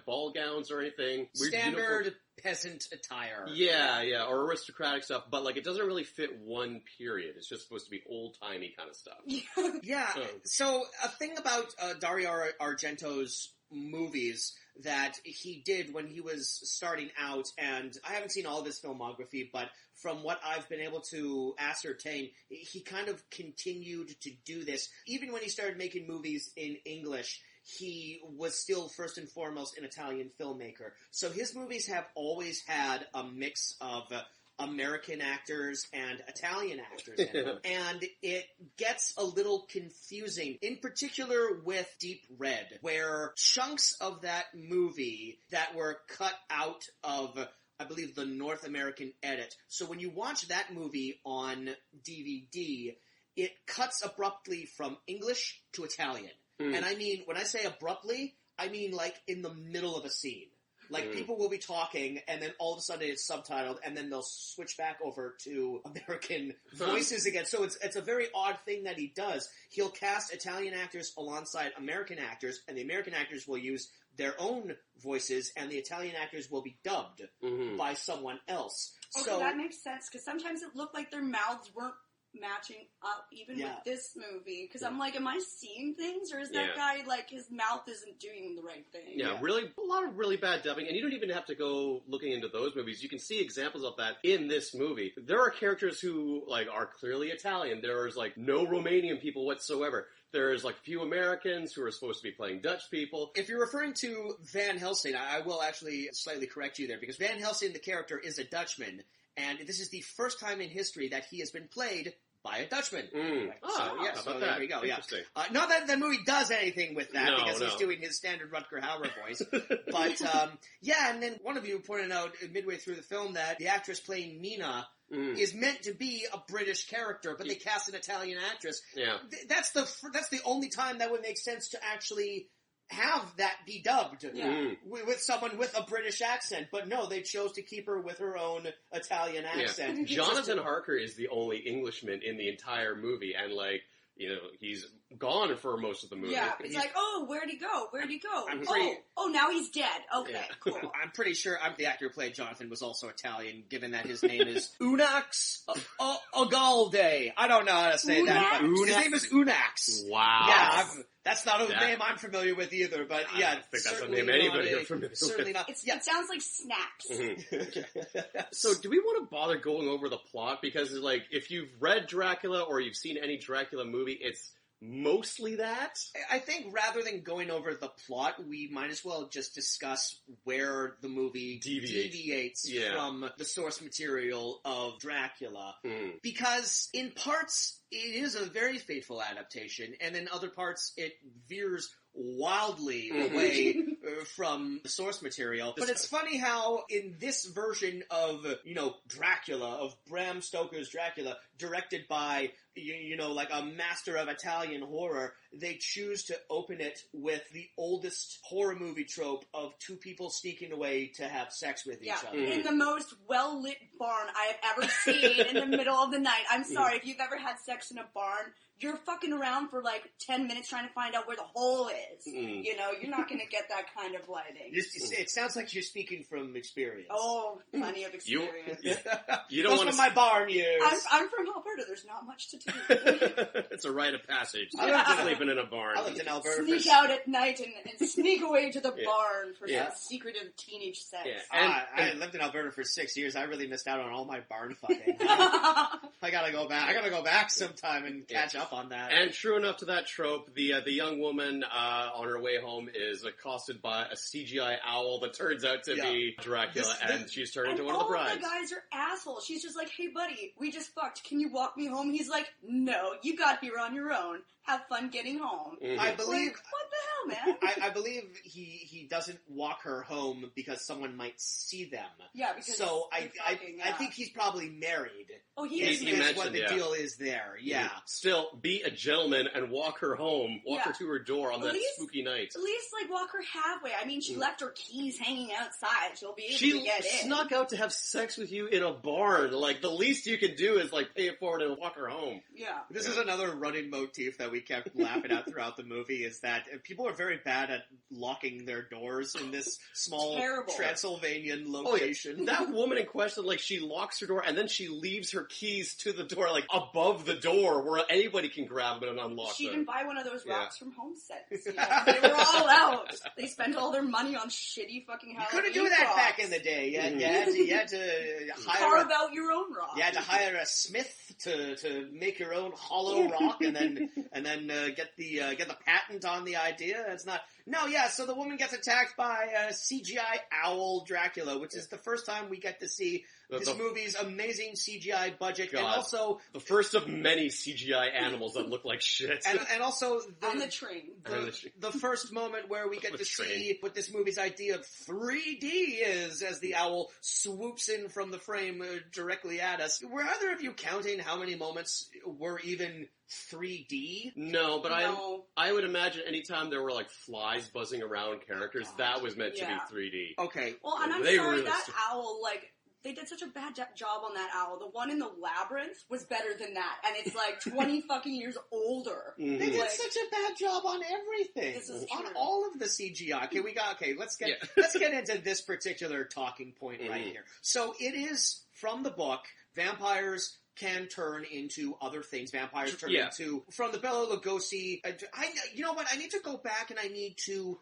S2: ball gowns or anything.
S1: Standard peasant attire.
S2: Yeah, or aristocratic stuff. But it doesn't really fit one period. It's just supposed to be old timey kind of stuff.
S1: Yeah. So a thing about Dario Argento's movies, that he did when he was starting out, and I haven't seen all of his filmography, but from what I've been able to ascertain, he kind of continued to do this. Even when he started making movies in English, he was still first and foremost an Italian filmmaker. So his movies have always had a mix of American actors and Italian actors in them. And it gets a little confusing, in particular with Deep Red, where chunks of that movie that were cut out of, I believe, the North American edit. So when you watch that movie on DVD, it cuts abruptly from English to Italian. And I mean, when I say abruptly, I mean like in the middle of a scene. Like, people will be talking, and then all of a sudden it's subtitled, and then they'll switch back over to American voices again. So it's a very odd thing that he does. He'll cast Italian actors alongside American actors, and the American actors will use their own voices, and the Italian actors will be dubbed by someone else.
S3: Okay,
S1: So
S3: that makes sense, because sometimes it looked like their mouths weren't matching up, even with this movie, because I'm like, am I seeing things, or is that guy, like, his mouth isn't doing the right thing?
S2: Yeah, really, a lot of really bad dubbing, and you don't even have to go looking into those movies. You can see examples of that in this movie. There are characters who, like, are clearly Italian. There's, like, no Romanian people whatsoever. There's, like, a few Americans who are supposed to be playing Dutch people.
S1: if you're referring to Van Helsing, I will actually slightly correct you there, because Van Helsing, the character, is a Dutchman, and this is the first time in history that he has been played by a Dutchman. So there we go. Yeah. Not that the movie does anything with that, because he's doing his standard Rutger Hauer voice. But, and then one of you pointed out midway through the film that the actress playing Mina is meant to be a British character, but they cast an Italian actress.
S2: Yeah.
S1: That's the only time that would make sense to actually have that be dubbed with someone with a British accent, but no, they chose to keep her with her own Italian accent.
S2: Jonathan Harker is the only Englishman in the entire movie, and like, you know, he's gone for most of the movie.
S3: Yeah, it's like, oh, where'd he go? Oh, now he's dead. Okay, cool.
S1: I'm pretty sure the actor who played Jonathan was also Italian, given that his name is Unax Ogalde. I don't know how to say that, but his name is Unax.
S2: Wow.
S1: Yeah, that's not a name I'm familiar with either, but
S2: I don't think that's a name anybody is familiar with.
S3: Certainly not. It sounds like snaps.
S2: So do we want to bother going over the plot? Because, like, if you've read Dracula or you've seen any Dracula movie, it's mostly that.
S1: I think rather than going over the plot, we might as well just discuss where the movie deviates from the source material of Dracula. Because in parts, it is a very faithful adaptation, and in other parts, it veers wildly away from the source material. But it's funny how in this version of, Dracula, of Bram Stoker's Dracula, directed by, like a master of Italian horror, they choose to open it with the oldest horror movie trope of two people sneaking away to have sex with each other.
S3: In the most well-lit barn I have ever seen in the middle of the night. I'm sorry, if you've ever had sex in a barn, you're fucking around for like 10 minutes trying to find out where the hole is. You're not going to get that kind of lighting.
S1: It sounds like you're speaking from experience.
S3: Oh, plenty of experience.
S2: You don't want
S1: from my barn years.
S3: I'm from Alberta. There's not much to do.
S2: It's a rite of passage. I lived sleeping in a barn.
S1: I lived in Alberta.
S3: Sneak out at night and sneak away to the barn for some secretive teenage sex.
S1: Yeah. I lived in Alberta for 6 years. I really missed out on all my barn fucking. I gotta go back. I gotta go back sometime and catch up on that.
S2: And true enough to that trope, the young woman on her way home is accosted by a CGI owl that turns out to be Dracula, and she's turned into one of the brides.
S3: All the guys are assholes. She's just like, hey buddy, we just fucked. Can you walk me home? He's like, no, you got here on your own. Have fun getting home.
S1: I believe.
S3: Like, what the hell, man?
S1: I believe he doesn't walk her home because someone might see them.
S3: Yeah, because
S1: I think he's probably married.
S3: Oh, he
S1: is what the deal is there. Yeah.
S2: Still, be a gentleman and walk her home. Walk her to her door on that spooky night.
S3: At least, like, walk her halfway. I mean, she left her keys hanging outside. She'll be able to get in.
S2: She snuck out to have sex with you in a barn. Like, the least you can do is, like, pay it forward and walk her home.
S3: Yeah.
S1: This is another running motif that we kept laughing at throughout the movie, is that people are very bad at locking their doors in this small Transylvanian location.
S2: Oh, yeah. That woman in question, like, she locks her door and then she leaves her keys to the door, like, above the door where anyone anybody can grab them and unlock
S3: She
S2: them.
S3: didn't buy one of those rocks from HomeSense. You know? They were all out. They spent all their money on shitty fucking Halloween.
S1: You couldn't do that
S3: rocks.
S1: back in the day. You had to hire
S3: carve out your own rock.
S1: You had to hire a smith to make your own hollow rock, and then get the patent on the idea. It's not. No, yeah. So the woman gets attacked by a CGI owl Dracula, which is the first time we get to see this movie's amazing CGI budget, and also
S2: the first of many CGI animals that look like shit.
S1: And also
S3: on the train.
S1: The first moment where we get to see what this movie's idea of 3D is, as the owl swoops in from the frame directly at us. Were either of you counting how many moments were even 3D?
S2: No, but I would imagine anytime there were like flies buzzing around characters, that was meant to be 3D.
S1: Okay.
S3: Well, and I'm sorry, that owl, like, they did such a bad job on that owl. The one in the labyrinth was better than that, and it's like 20 fucking years older.
S1: Mm-hmm. They did such a bad job on everything.
S3: This is
S1: on
S3: true.
S1: all of the CGI. Let's get into this particular talking point right here. So it is from the book. Vampires can turn into other things. Vampires turn into, from the Bela Lugosi. You know what? I need to go back and I need to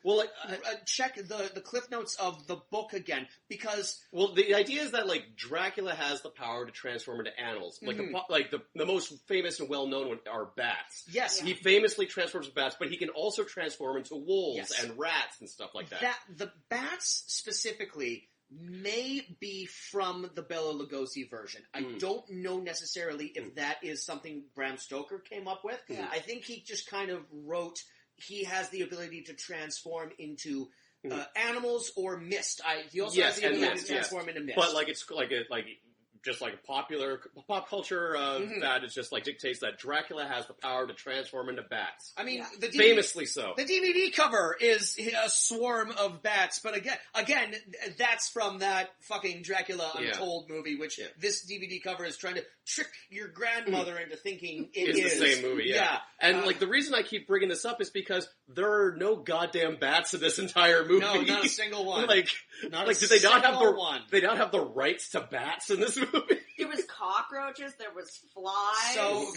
S1: check the cliff notes of the book again, because
S2: the idea is that like Dracula has the power to transform into animals. Like the most famous and well known are bats.
S1: Yes,
S2: he famously transforms into bats, but he can also transform into wolves and rats and stuff like that.
S1: The bats specifically may be from the Bela Lugosi version. I don't know necessarily if that is something Bram Stoker came up with. I think he just kind of wrote, he has the ability to transform into animals or mist. He also has the ability to transform into mist.
S2: But it's just like a popular pop culture that is just like dictates that Dracula has the power to transform into bats.
S1: I mean,
S2: famously so.
S1: The DVD cover is a swarm of bats, but again, that's from that fucking Dracula Untold movie, which this DVD cover is trying to trick your grandmother into thinking it is
S2: the same movie. Yeah. And the reason I keep bringing this up is because there are no goddamn bats in this entire movie.
S1: No, not a single one.
S2: Did they not have the rights to bats in this movie?
S3: There was cockroaches, there was flies.
S1: So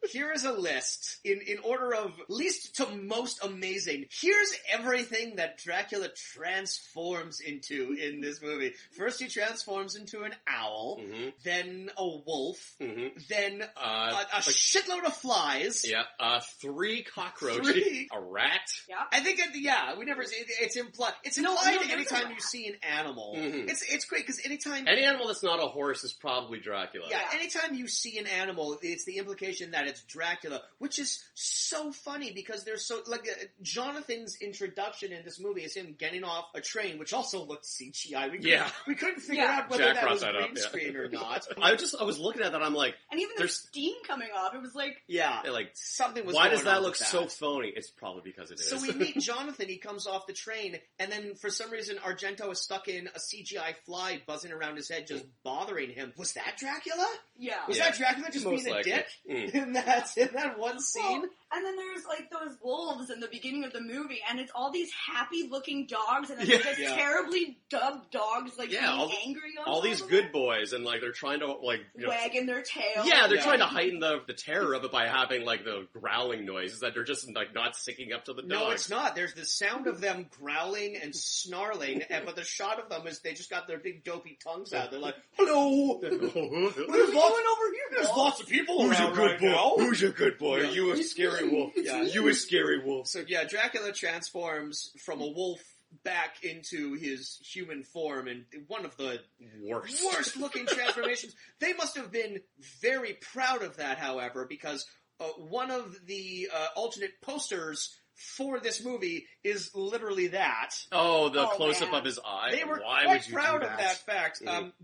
S1: here is a list in order of least to most amazing. Here's everything that Dracula transforms into in this movie. First he transforms into an owl, then a wolf, then a shitload of flies.
S2: Yeah, 3 cockroaches, a rat.
S3: Yeah.
S1: I think we never see it's implied. It's implied anytime you see an animal. It's great because anytime
S2: any animal that's not a horse is probably Dracula.
S1: Yeah, anytime you see an animal, it's the implication that it's Dracula, which is so funny because there's Jonathan's introduction in this movie is him getting off a train, which also looked CGI. We couldn't figure out whether
S2: Jack
S1: that was
S2: that
S1: green screen or not.
S2: I was looking at that, I'm like,
S3: and even there's steam coming off. It was like,
S1: something was.
S2: Why
S1: going
S2: does that
S1: on
S2: look
S1: with
S2: so phony? It's probably because it is.
S1: So we meet Jonathan. He comes off the train, and then for some reason Argento is stuck in a CGI fly buzzing around his head, just bothering him. Was that Dracula?
S3: Yeah.
S1: Was that Dracula just
S2: Most
S1: being a
S2: likely.
S1: dick in that one scene?
S3: Well, and then there's like those wolves in the beginning of the movie, and it's all these happy-looking dogs, and then there's just terribly dubbed dogs being angry on
S2: all these good boys, and they're trying to
S3: wagging their tails.
S2: Yeah, they're trying to heighten the terror of it by having the growling noises that they're just not syncing up to the dogs.
S1: No, it's not. There's the sound of them growling and snarling, but the shot of them is they just got their big dopey tongues out. They're like, "Hello,
S3: what are you doing over here?
S1: There's lots of people around right now.
S2: Who's your good boy? Are you a scary wolf? You a scary wolf."
S1: So Dracula transforms from a wolf back into his human form, and one of the worst looking transformations. They must have been very proud of that, however, because one of the alternate posters for this movie is literally that.
S2: Oh, the close-up of his eye.
S1: They were
S2: Why
S1: quite
S2: would you
S1: proud
S2: do
S1: of that fact.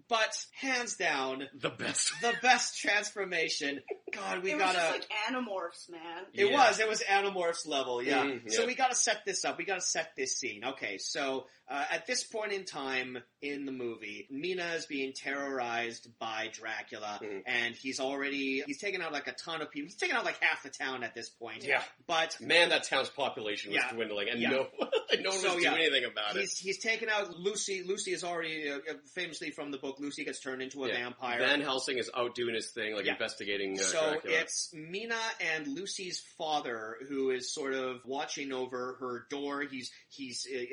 S1: But hands down,
S2: the
S1: best transformation. God,
S3: it was just like Animorphs, man.
S1: It was Animorphs level, So we gotta set this up. We gotta set this scene. Okay, so at this point in time in the movie, Mina is being terrorized by Dracula, and he's taken out a ton of people. He's taken out half the town at this point.
S2: Yeah.
S1: But
S2: man, that town's population was
S1: Yeah.
S2: dwindling, and
S1: Yeah.
S2: no one was doing anything about it.
S1: He's taken out Lucy. Lucy is already, famously from the book, Lucy gets turned into a vampire.
S2: Van Helsing is out doing his thing, investigating
S1: So
S2: Dracula.
S1: it's Mina and Lucy's father who is sort of watching over her door. He's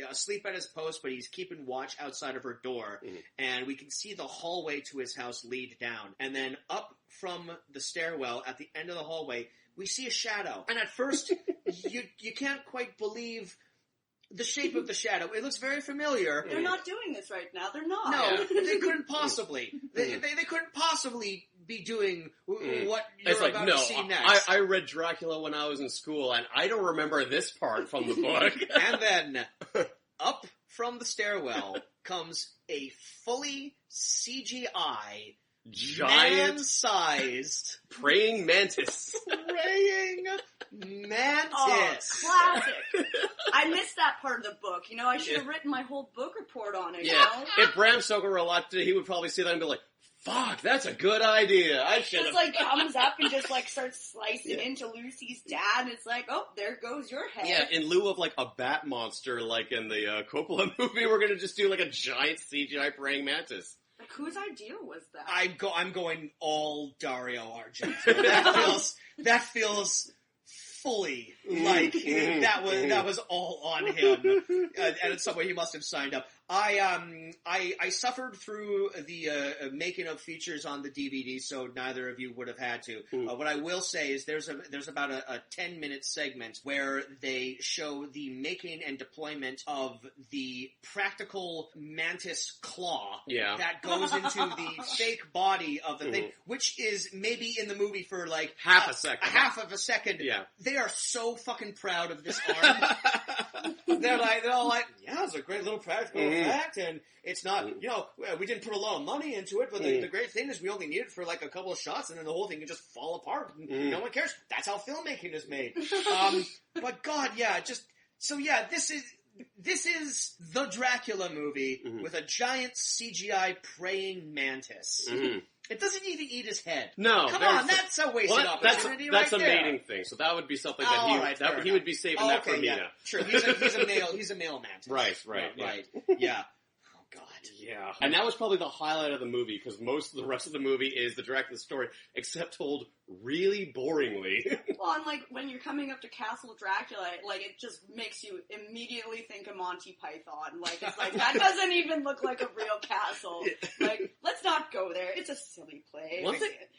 S1: asleep at his post, but he's keeping watch outside of her door.
S2: Mm-hmm.
S1: And we can see the hallway to his house lead down. And then up from the stairwell at the end of the hallway, we see a shadow. And at first, you can't quite believe the shape of the shadow. It looks very familiar.
S3: They're not doing this right now. They're not.
S1: No, they couldn't possibly. They couldn't possibly be doing what you're about to see next.
S2: I read Dracula when I was in school, and I don't remember this part from the book.
S1: And then, up from the stairwell comes a fully CGI,
S2: Giant
S1: man-sized
S2: praying mantis.
S1: praying mantis.
S3: Oh, classic. I missed that part of the book. You know, I should have written my whole book report on it, you know?
S2: If Bram Stoker were alive today, he would probably see that and be like, fuck, that's a good idea. I should
S3: Just like comes up and just like starts slicing into Lucy's dad, and it's like, oh, there goes your head.
S2: Yeah, in lieu of like a bat monster like in the Coppola movie, we're gonna just do like a giant CGI praying mantis.
S3: Like, whose idea was that?
S1: I'm going all Dario Argento. That feels fully like that was all on him, and in some way he must have signed up. I suffered through the making of features on the DVD, so neither of you would have had to. What I will say is there's about a 10-minute segment where they show the making and deployment of the practical mantis claw that goes into the fake body of the thing, which is maybe in the movie for like
S2: half a second.
S1: Yeah, they are so fucking proud of this arm. They're all like, yeah, it's a great little practical effect, and it's not, we didn't put a lot of money into it, but the great thing is we only need it for like a couple of shots, and then the whole thing can just fall apart, and no one cares. That's how filmmaking is made. But God, this is the Dracula movie with a giant CGI praying mantis. It doesn't even eat his head.
S2: No.
S1: Come on, that's a wasted opportunity
S2: that's
S1: right
S2: a
S1: there.
S2: mating thing, so that would be something that he would be saving that for Mina.
S1: Yeah. Sure, he's a male mantis.
S2: Right.
S1: Yeah. Oh, God.
S2: Yeah. And that was probably the highlight of the movie, because most of the rest of the movie is the Dracula story, except told really boringly.
S3: Well, and like, when you're coming up to Castle Dracula, like, it just makes you immediately think of Monty Python. Like, it's like, that doesn't even look like a real castle. Like, let's not go there. It's a silly play.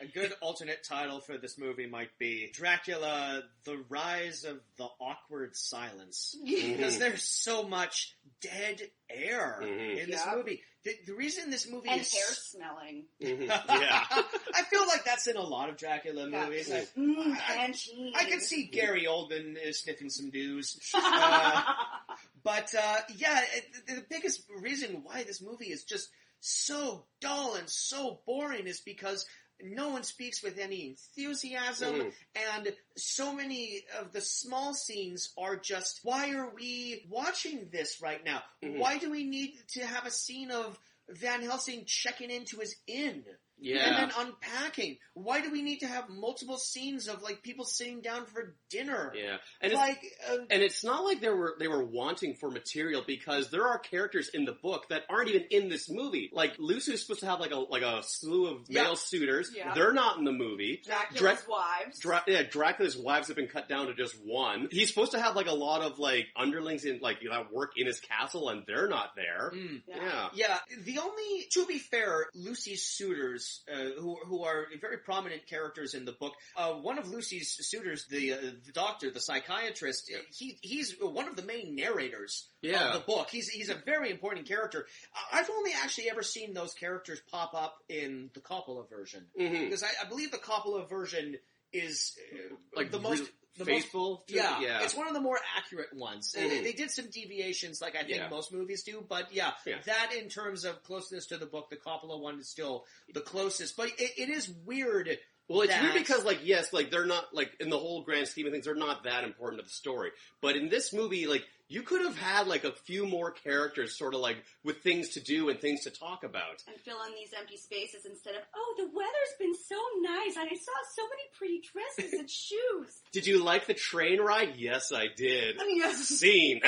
S1: A good alternate title for this movie might be Dracula, The Rise of the Awkward Silence. Because there's so much dead air in this movie. The reason this movie
S3: and
S1: is...
S3: hair smelling.
S1: I feel like that's in a lot of Dracula movies.
S3: I
S1: can see Gary Oldman sniffing some dews. But the biggest reason why this movie is just so dull and so boring is because no one speaks with any enthusiasm, and so many of the small scenes are just, why are we watching this right now? Why do we need to have a scene of Van Helsing checking into his inn?
S2: Yeah.
S1: And then unpacking. Why do we need to have multiple scenes of like people sitting down for dinner?
S2: Yeah, and
S1: it's
S2: not like they were wanting for material, because there are characters in the book that aren't even in this movie. Like Lucy's supposed to have like a slew of male suitors.
S3: Yeah.
S2: They're not in the movie.
S3: Dracula's wives.
S2: Dracula's wives have been cut down to just one. He's supposed to have like a lot of like underlings in like that work in his castle, and they're not there.
S1: Yeah. The only, to be fair, Lucy's suitors, who are very prominent characters in the book. One of Lucy's suitors, the doctor, the psychiatrist, he's one of the main narrators of the book. He's a very important character. I've only actually ever seen those characters pop up in the Coppola version, because I believe the Coppola version is
S2: like
S1: the most...
S2: faithful?
S1: It's one of the more accurate ones. They did some deviations like I think most movies do, but that in terms of closeness to the book, the Coppola one is still the closest. But it is weird
S2: Well, it's weird because, like, yes, like, they're not, like, in the whole grand scheme of things, they're not that important to the story. But in this movie, like, you could have had, like, a few more characters sort of, like, with things to do and things to talk about.
S3: And fill in these empty spaces instead of, oh, the weather's been so nice, and I saw so many pretty dresses and shoes.
S2: Did you like the train ride? Yes, I did.
S3: Yes.
S2: Scene.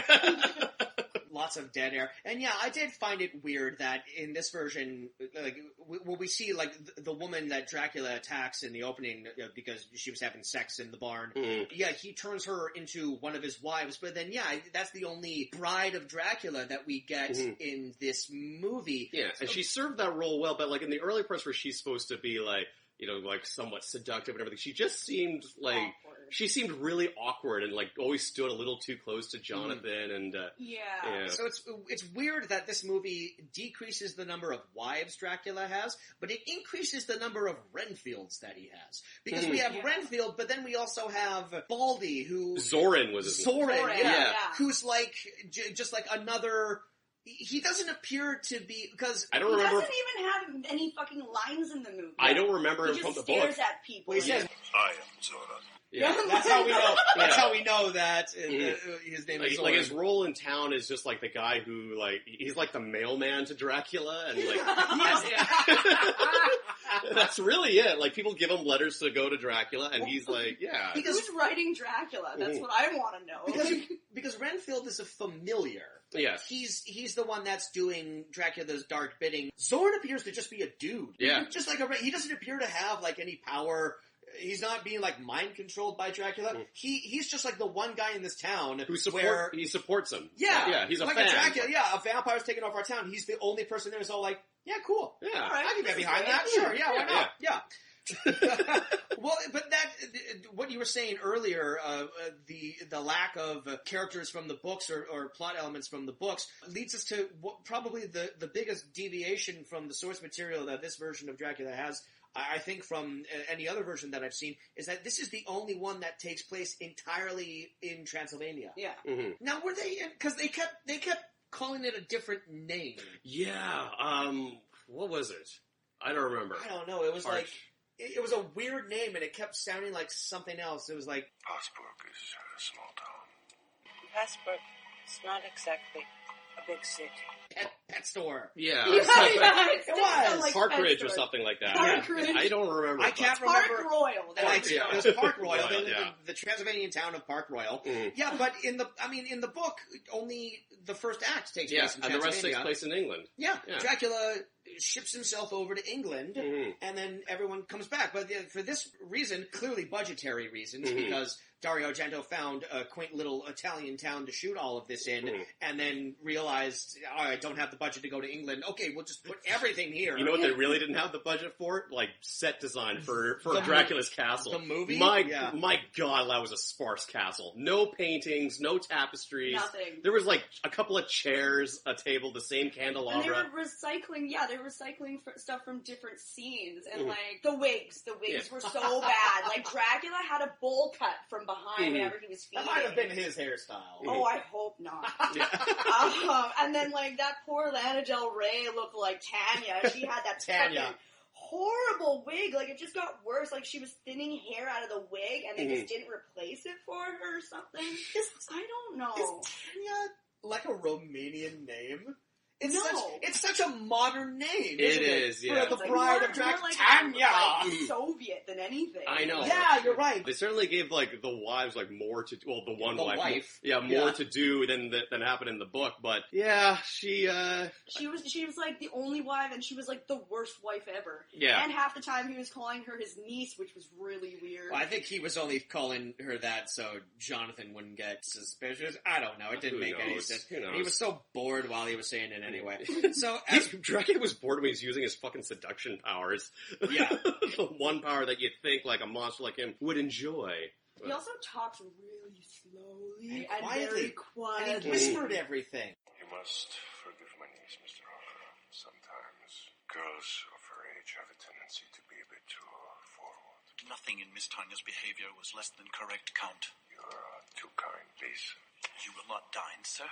S1: Lots of dead air. And yeah, I did find it weird that in this version, like, we see, like, the woman that Dracula attacks in the opening because she was having sex in the barn.
S2: Mm-hmm.
S1: Yeah, he turns her into one of his wives, but then, yeah, that's the only bride of Dracula that we get in this movie.
S2: Yeah, and she served that role well, but, like, in the early parts where she's supposed to be, like, you know, like, somewhat seductive and everything, she just seemed, like,
S3: awkward.
S2: She seemed really awkward and, like, always stood a little too close to Jonathan, and,
S3: yeah.
S1: So it's weird that this movie decreases the number of wives Dracula has, but it increases the number of Renfields that he has. Because we have Renfield, but then we also have Baldy, who...
S2: Zorin was his name.
S1: Zorin,
S3: yeah.
S1: Who's like, just like another... He doesn't appear to be, because...
S2: I don't remember...
S3: He doesn't even have any fucking lines in the movie.
S2: I don't remember him
S3: he
S2: from
S3: just
S2: the book.
S3: stares at people.
S1: Well, he says,
S4: I am Zoran.
S2: Yeah.
S1: that's how we know. That's how we know that his name is Zorin.
S2: Like, his role in town is just like the guy who, like, he's like the mailman to Dracula, and like, that's really it. Like, people give him letters to go to Dracula, and he's like, yeah.
S3: Who's writing Dracula? That's what I want to know.
S1: Because Renfield is a familiar.
S2: Yes.
S1: He's the one that's doing Dracula's dark bidding. Zorin appears to just be a dude.
S2: Yeah.
S1: Just like he doesn't appear to have, like, any power. He's not being, like, mind controlled by Dracula. He's just like the one guy in this town
S2: He supports him.
S1: Yeah.
S2: He's a
S1: like
S2: fan.
S1: A Dracula, yeah, a vampire's taking over our town. He's the only person there who's all like, yeah, cool.
S2: Yeah.
S1: All right, I can get behind that. Sure, yeah, why not? Yeah. Well, but that, what you were saying earlier, the lack of characters from the books or plot elements from the books leads us to probably the biggest deviation from the source material that this version of Dracula has. I think from any other version that I've seen, is that this is the only one that takes place entirely in Transylvania.
S3: Yeah.
S2: Mm-hmm.
S1: Now, were they, because they kept calling it a different name.
S2: Yeah, what was it? I don't remember.
S1: I don't know, it was like, it was a weird name and it kept sounding like something else. It was like...
S4: Habsburg is a small town.
S6: Habsburg is not exactly a big city.
S1: Pet store.
S2: Yeah.
S3: It
S1: was.
S3: Like
S2: Park
S3: Pet
S2: Ridge or
S3: Store.
S2: something like that.
S3: Park Ridge.
S2: I don't remember.
S1: I can't
S3: Park
S1: remember.
S3: Royal.
S1: It was Park Royal,
S2: Yeah.
S1: the Transylvanian town of Park Royal.
S2: Mm.
S1: Yeah, but in the book, only the first act takes place in
S2: and
S1: Transylvania.
S2: the rest takes place in England.
S1: Yeah.
S2: Yeah.
S1: Dracula ships himself over to England, and then everyone comes back. But for this reason, clearly budgetary reasons, because Dario Argento found a quaint little Italian town to shoot all of this in, and then realized, oh, I don't have the budget to go to England. Okay, we'll just put everything here.
S2: You know what they really didn't have the budget for? Like, set design for Dracula's castle.
S1: The movie?
S2: My God, that was a sparse castle. No paintings, no tapestries.
S3: Nothing.
S2: There was like a couple of chairs, a table, the same candelabra.
S3: And they were recycling, stuff from different scenes. And, like, the wigs were so bad. Like, Dracula had a bowl cut from behind whenever he was feeding.
S1: That might have been his hairstyle.
S3: Oh, I hope not. And then, like, that poor Lana Del Rey looked like Tanya. She had that fucking horrible wig. Like, it just got worse. Like, she was thinning hair out of the wig, and they just didn't replace it for her or something. I don't know.
S1: Is Tanya like a Romanian name?
S3: No.
S1: It's such a modern name,
S2: It
S1: isn't
S2: is,
S1: it?
S2: yeah.
S1: For the
S3: It's like
S1: bride
S3: more-
S1: of Dracula.
S3: more like
S1: Tanya!
S3: Soviet than anything.
S2: I know.
S1: Yeah, you're right.
S2: They certainly gave, like, the wives, like, more to... Well, the one
S1: The
S2: wife.
S1: wife.
S2: More to do than happened in the book. But, yeah, she
S3: was like the only wife, and she was like the worst wife ever.
S2: Yeah.
S3: And half the time he was calling her his niece, which was really weird.
S1: Well, I think he was only calling her that so Jonathan wouldn't get suspicious. I don't know. It didn't
S2: Who
S1: make any
S2: knows?
S1: sense.
S2: Who knows?
S1: He was so bored while he was saying it anyway. So,
S2: Dracula was bored when he was using his fucking seduction powers.
S1: Yeah.
S2: The one power that you'd think, like, a monster like him would enjoy.
S3: He also talks really slowly
S1: And
S3: and very
S1: and
S3: quietly.
S1: he whispered everything.
S4: You must forgive my niece, Mr. Harker. Sometimes girls of her age have a tendency to be a bit too forward.
S7: Nothing in Miss Tanya's behavior was less than correct, Count.
S4: You're too kind, please.
S7: You will not dine, sir?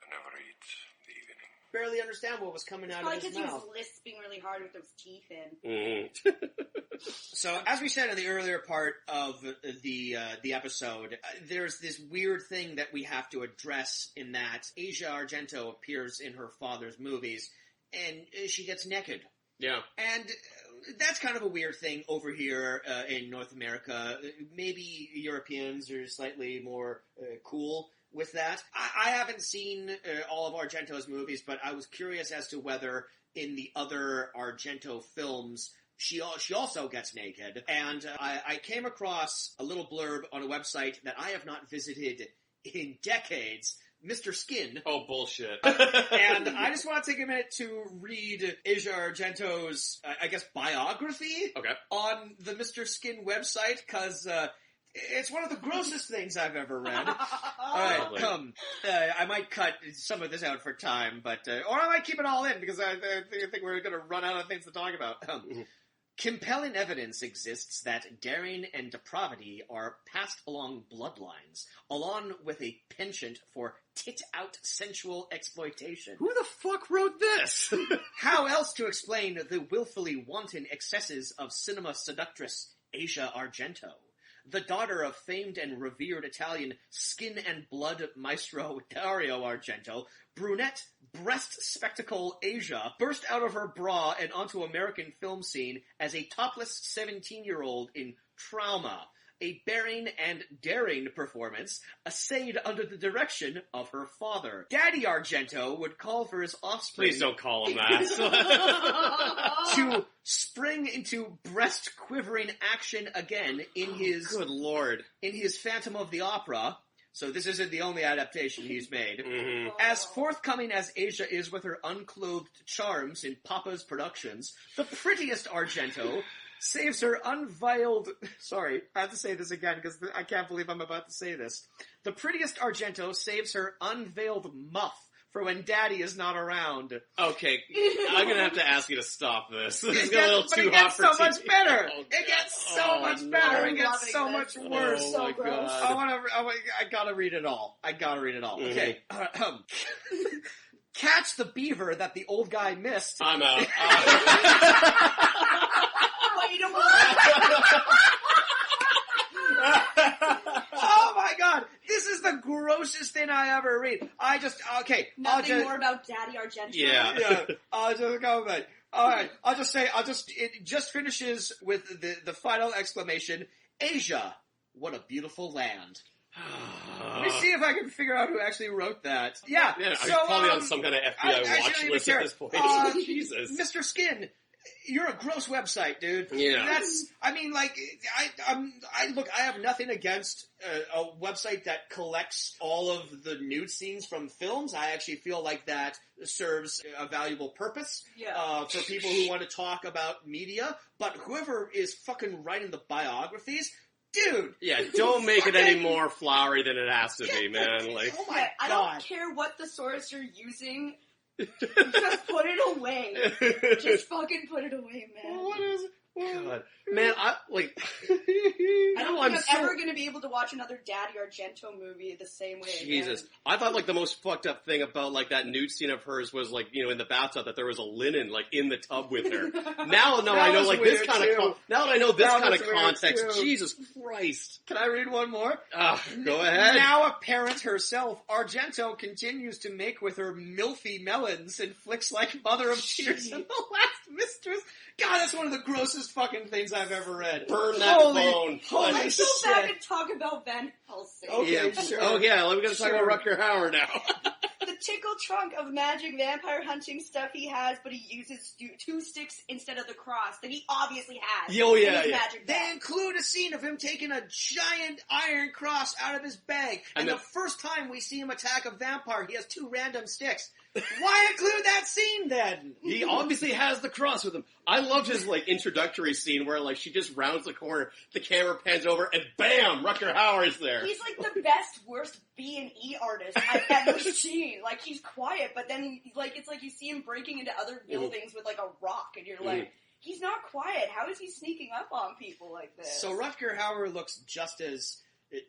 S4: I never eat the evening.
S1: Barely understand what was coming out
S3: Probably
S1: of his
S3: because he
S1: mouth.
S3: was lisping really hard with those teeth in.
S2: Mm-hmm.
S1: So, as we said in the earlier part of the episode, there's this weird thing that we have to address in that Asia Argento appears in her father's movies, and she gets naked.
S2: Yeah.
S1: And that's kind of a weird thing over here in North America. Maybe Europeans are slightly more cool with that. I haven't seen all of Argento's movies, but I was curious as to whether in the other Argento films she also gets naked. And I came across a little blurb on a website that I have not visited in decades, Mr. Skin.
S2: Oh, bullshit.
S1: And I just want to take a minute to read Asia Argento's, I guess, biography on the Mr. Skin website, because it's one of the grossest things I've ever read. Alright, I might cut some of this out for time, but or I might keep it all in, because I think we're going to run out of things to talk about. Compelling evidence exists that daring and depravity are passed along bloodlines, along with a penchant for tit-out sensual exploitation.
S2: Who the fuck wrote this?
S1: How else to explain the willfully wanton excesses of cinema seductress Asia Argento? The daughter of famed and revered Italian skin and blood maestro Dario Argento, brunette, breast spectacle Asia burst out of her bra and onto American film scene as a topless 17-year-old in Trauma, a bearing and daring performance essayed under the direction of her father. Daddy Argento would call for his offspring...
S2: Please don't call him that.
S1: ...to spring into breast-quivering action again in his...
S2: Good lord.
S1: ...in his Phantom of the Opera. So this isn't the only adaptation he's made. As forthcoming as Asia is with her unclothed charms in Papa's productions, the prettiest Argento saves her unveiled... Sorry, I have to say this again because I can't believe I'm about to say this. The prettiest Argento saves her unveiled muff for when Daddy is not around.
S2: Okay, I'm going to have to ask you to stop this. This is a little too
S1: it
S2: hot
S1: gets
S2: for
S1: so
S2: TV.
S1: much better.
S2: Oh,
S1: it gets so much better. It gets so much worse.
S2: Oh my god.
S1: I gotta read it all. Okay. Catch the beaver that the old guy missed.
S2: I'm out.
S3: Wait a minute.
S1: Oh my god, this is the grossest thing I ever read.
S3: Nothing more about Daddy Argento.
S2: Yeah.
S1: I'll just go back. Alright, it just finishes with the final exclamation, Asia, what a beautiful land. Let me see if I can figure out who actually wrote that. Yeah,
S2: so, probably on some kind of FBI watch list at this point. Jesus.
S1: Mr. Skin, you're a gross website, dude.
S2: Yeah.
S1: I have nothing against a website that collects all of the nude scenes from films. I actually feel like that serves a valuable purpose for people who want to talk about media. But whoever is fucking writing the biographies, dude!
S2: Yeah, don't make it any more flowery than it has to be, man. Like,
S1: oh my god.
S3: I don't care what the source you're using. Just put it away. Just fucking put it away, man.
S1: What is it?
S2: God. Man, I
S3: don't think I'm ever going to be able to watch another Daddy Argento movie the same way.
S2: Jesus.
S3: Again.
S2: I thought, the most fucked up thing about, that nude scene of hers was, in the bathtub, that there was a linen, in the tub with her. Now, I know, this kind of... Now that I know this kind of context, Jesus Christ.
S1: Can I read one more?
S2: Go ahead.
S1: Now a parent herself, Argento continues to make with her milfy melons and flicks like mother of tears in The Last Mistress. God, that's one of the grossest fucking things I've ever read.
S2: Burn that bone.
S1: Holy
S3: Let's go back and talk about Van Helsing.
S1: Okay, sure.
S2: Oh yeah, we're going to talk about Rutger Hauer now.
S3: The tickle trunk of magic vampire hunting stuff he has, but he uses 2 sticks instead of the cross that he obviously has.
S2: Oh yeah,
S3: in his magic bag.
S1: They include a scene of him taking a giant iron cross out of his bag, and the first time we see him attack a vampire, he has 2 random sticks. Why include that scene then?
S2: He obviously has the cross with him. I loved his introductory scene where she just rounds the corner, the camera pans over, and bam, Rutger Hauer is there.
S3: He's the best, worst B&E artist I've ever seen. He's quiet, but then it's like you see him breaking into other buildings with a rock, and you're like, he's not quiet. How is he sneaking up on people like this?
S1: So Rutger Hauer looks just as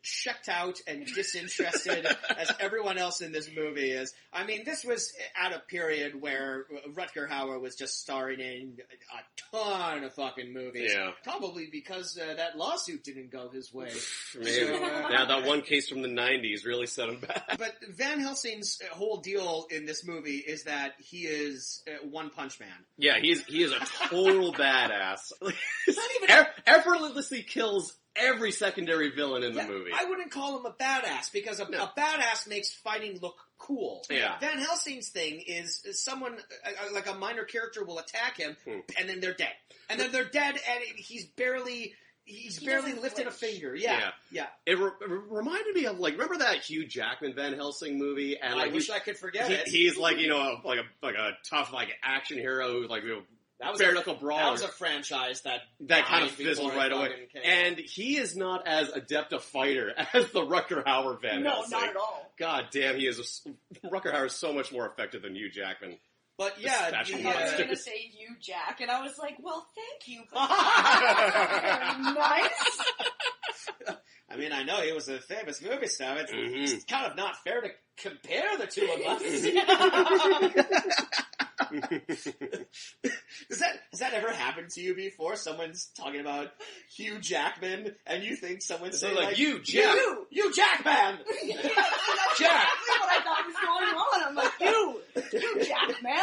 S1: checked out and disinterested as everyone else in this movie is. I mean, this was at a period where Rutger Hauer was just starring in a ton of fucking movies.
S2: Yeah.
S1: Probably because that lawsuit didn't go his way.
S2: Maybe.
S1: So,
S2: yeah, that one case from the 90s really set him back.
S1: But Van Helsing's whole deal in this movie is that he is One Punch Man.
S2: Yeah, he is a total badass. Effortlessly kills every secondary villain in the movie.
S1: I wouldn't call him a badass, because a badass makes fighting look cool.
S2: Yeah.
S1: Van Helsing's thing is someone, like a minor character will attack him, and then they're dead. And then they're dead, and he's barely lifted a finger. Yeah.
S2: It reminded me of, like, remember that Hugh Jackman Van Helsing movie? And
S1: I wish I could forget it.
S2: He's like, you know, like a tough, like, action hero who's like, you know, bare knuckle brawler.
S1: That was a franchise that
S2: kind of fizzled right away. And he is not as adept a fighter as the Rutger Hauer Van Helsing.
S3: No, not at all.
S2: God damn, Rutger Hauer is so much more effective than Hugh Jackman.
S1: But yeah,
S3: I thought you were going to say you, Jack, and I was like, well, thank you. Very nice.
S1: I mean, I know he was a famous movie star. It's kind of not fair to compare the two of us. Has that ever happened to you before? Someone's talking about Hugh Jackman, and you think someone's saying like,
S2: you, Jack.
S1: You Jackman!
S3: Jack! That's what I thought was going on. I'm like, you Jackman!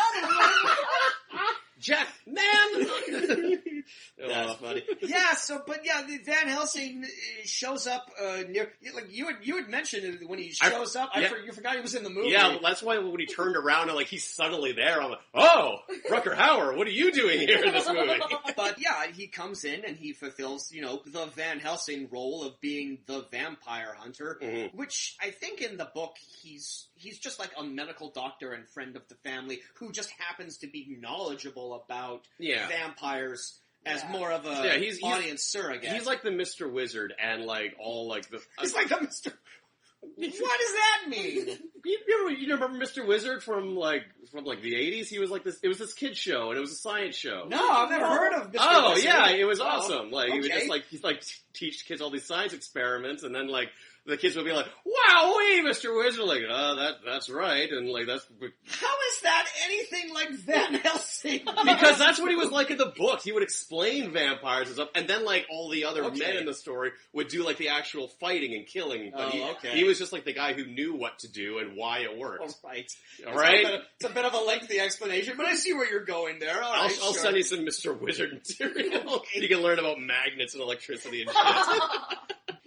S2: Jack, man!
S1: That's funny. Yeah, Van Helsing shows up near, like you had mentioned when he shows up. You forgot he was in the movie.
S2: Yeah, well, that's why when he turned around and like he's suddenly there, I'm like, oh, Rutger Hauer, what are you doing here in this movie?
S1: But yeah, he comes in and he fulfills, you know, the Van Helsing role of being the vampire hunter, which I think in the book he's just like a medical doctor and friend of the family who just happens to be knowledgeable about vampires as more of a audience surrogate.
S2: He's like the Mr. Wizard and like all like the...
S1: He's like the Mr... What does that mean?
S2: You remember Mr. Wizard from like the 80s? He was like this. It was this kid show, and it was a science show.
S1: No, I've never heard of Mr.
S2: Oh,
S1: Wizard.
S2: Yeah, it was awesome. Like he would just teach kids all these science experiments, and then like the kids would be like, "Wow, Mr. Wizard!" Like, that's right, and like that's.
S1: How is that anything like Van Helsing?
S2: Because that's what he was like in the book. He would explain vampires and stuff, and then like all the other men in the story would do like the actual fighting and killing. But he was just like the guy who knew what to do and why it worked.
S1: All right. It's a bit of a lengthy explanation, but I see where you're going there. All right,
S2: I'll send you some Mr. Wizard material. You can learn about magnets and electricity and shit.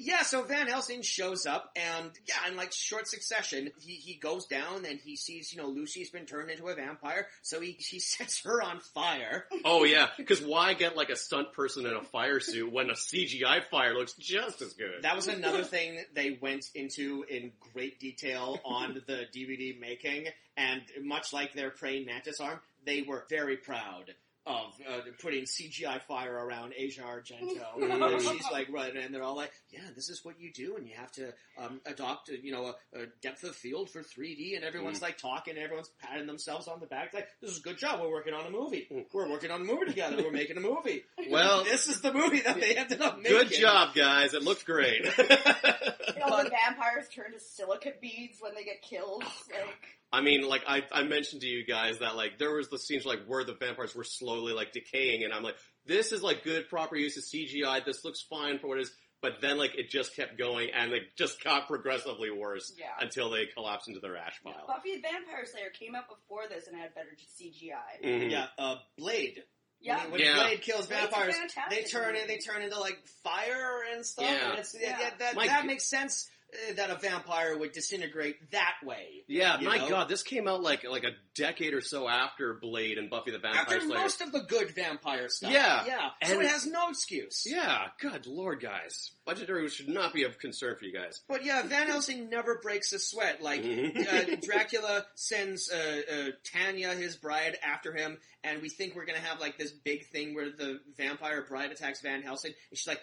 S1: Yeah, so Van Helsing shows up, and in like short succession, he goes down and he sees, you know, Lucy's been turned into a vampire, so he sets her on fire.
S2: Oh yeah, because why get like a stunt person in a fire suit when a CGI fire looks just as good?
S1: That was another thing they went into in great detail on the DVD making, and much like their praying mantis arm, they were very proud of putting CGI fire around Asia Argento. And she's like, right, and they're all like, yeah, this is what you do, and you have to adopt, a depth of field for 3D, and everyone's like talking, and everyone's patting themselves on the back. It's like, this is a good job, we're working on a movie. We're working on a movie together, we're making a movie.
S2: Well,
S1: this is the movie that they ended up making.
S2: Good job, guys, it looked great.
S3: The vampires turn to silica beads when they get killed.
S2: I mean, like, I mentioned to you guys that, like, there was the scenes, like, where the vampires were slowly, like, decaying, and I'm like, this is, like, good, proper use of CGI, this looks fine for what it is, but then, like, it just kept going, and it just got progressively worse until they collapsed into their ash pile.
S3: Buffy the Vampire Slayer came out before this and had better CGI.
S2: Mm-hmm.
S1: Yeah, Blade.
S3: Yeah.
S1: When Blade kills vampires, they turn into, like, fire and stuff, and that makes sense. That a vampire would disintegrate that way.
S2: Yeah, God, this came out like a decade or so after Blade and Buffy the Vampire Slayer.
S1: After most of the good vampire stuff.
S2: Yeah.
S1: So it has no excuse.
S2: Yeah, good lord, guys. Budgetary should not be of concern for you guys.
S1: But yeah, Van Helsing never breaks a sweat. Like, Dracula sends Tanya, his bride, after him, and we think we're gonna have like this big thing where the vampire bride attacks Van Helsing, and she's like...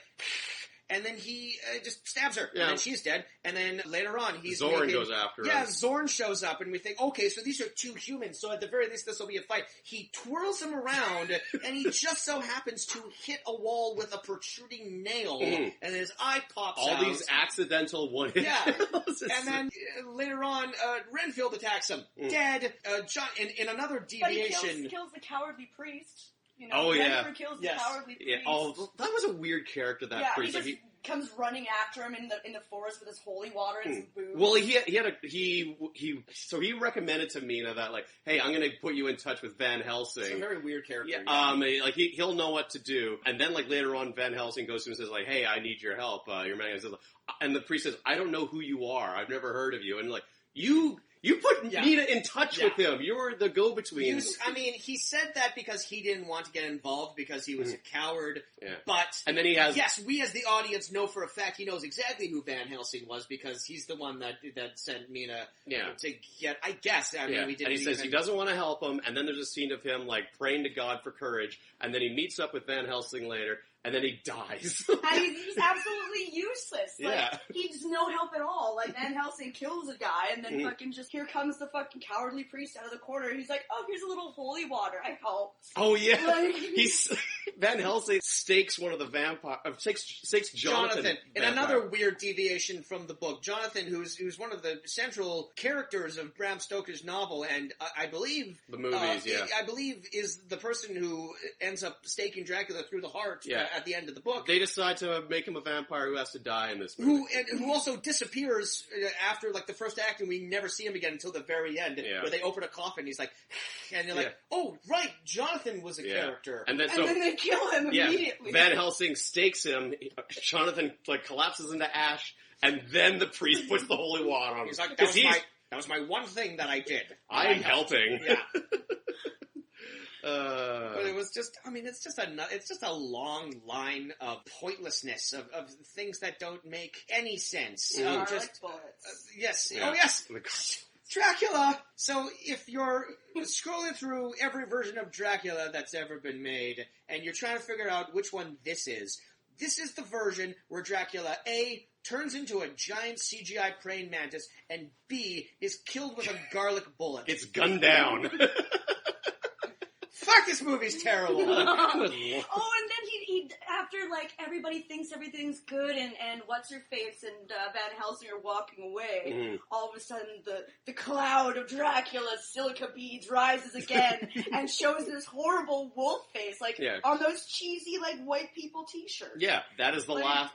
S1: and then he just stabs her,
S2: Yeah.
S1: and then she's dead, and then later on he's
S2: Zorn goes after her.
S1: Yeah, Zorn shows up, and we think, okay, so these are two humans, so at the very least this will be a fight. He twirls him around, and he just so happens to hit a wall with a protruding nail, and his eye pops out.
S2: All these accidental one-hit kills.
S1: And then later on, Renfield attacks him, dead. John, in another deviation,
S3: but he kills the cowardly priest. You know,
S2: Oh, yeah.
S3: Renfield kills the cowardly priest.
S2: Yeah. Oh, that was a weird character. That priest.
S3: He just comes running after him in the forest with his holy water and his boots.
S2: Well, he recommended to Mina that, like, hey, I'm gonna put you in touch with Van Helsing.
S1: It's a very weird character.
S2: Yeah, like he'll know what to do. And then, like, later on, Van Helsing goes to him and says, like, hey, I need your help. Your man says, and the priest says, I don't know who you are. I've never heard of you. And like, you put Mina in touch with him. You're the go-between.
S1: He said that because he didn't want to get involved because he was a coward.
S2: Yeah.
S1: But
S2: and then he has.
S1: Yes, we as the audience know for a fact he knows exactly who Van Helsing was because he's the one that sent Mina to get. I guess. I mean, we didn't.
S2: And he says he doesn't want to help him. And then there's a scene of him like praying to God for courage. And then he meets up with Van Helsing later. And then he dies.
S3: And he's absolutely useless. Like, he's no help at all. Like, Van Helsing kills a guy, and then fucking just, here comes the fucking cowardly priest out of the corner. He's like, oh, here's a little holy water. I helped.
S2: Oh, yeah.
S3: Like,
S2: Van Helsing stakes one of the stakes Jonathan.
S1: In another weird deviation from the book, Jonathan, who's one of the central characters of Bram Stoker's novel, and I believe...
S2: The movies,
S1: I believe is the person who ends up staking Dracula through the heart at the end of the book.
S2: They decide to make him a vampire who has to die in this movie.
S1: Who also disappears after, like, the first act, and we never see him again until the very end, where they open a coffin, he's like... And you're like, oh, right, Jonathan was a character.
S3: And then they kill him immediately.
S2: Van Helsing stakes him, Jonathan, like, collapses into ash, and then the priest puts the holy water on him.
S1: He's like, that was my one thing that I did.
S2: I'm helping.
S1: Yeah. But it was just, it's just a long line of pointlessness, of things that don't make any sense.
S3: Just bullets.
S1: Yes. Yeah. Oh, yes. Dracula! So, if you're scrolling through every version of Dracula that's ever been made, and you're trying to figure out which one this is the version where Dracula, A, turns into a giant CGI praying mantis, and B, is killed with a garlic bullet.
S2: It's gunned down.
S1: Fuck, this movie's terrible.
S3: Oh, and then he after, like, everybody thinks everything's good, and what's-her-face and Van Helsing are walking away, all of a sudden the cloud of Dracula's silica beads rises again and shows this horrible wolf face, like, on those cheesy, like, white people t-shirts.
S2: Yeah, that is the last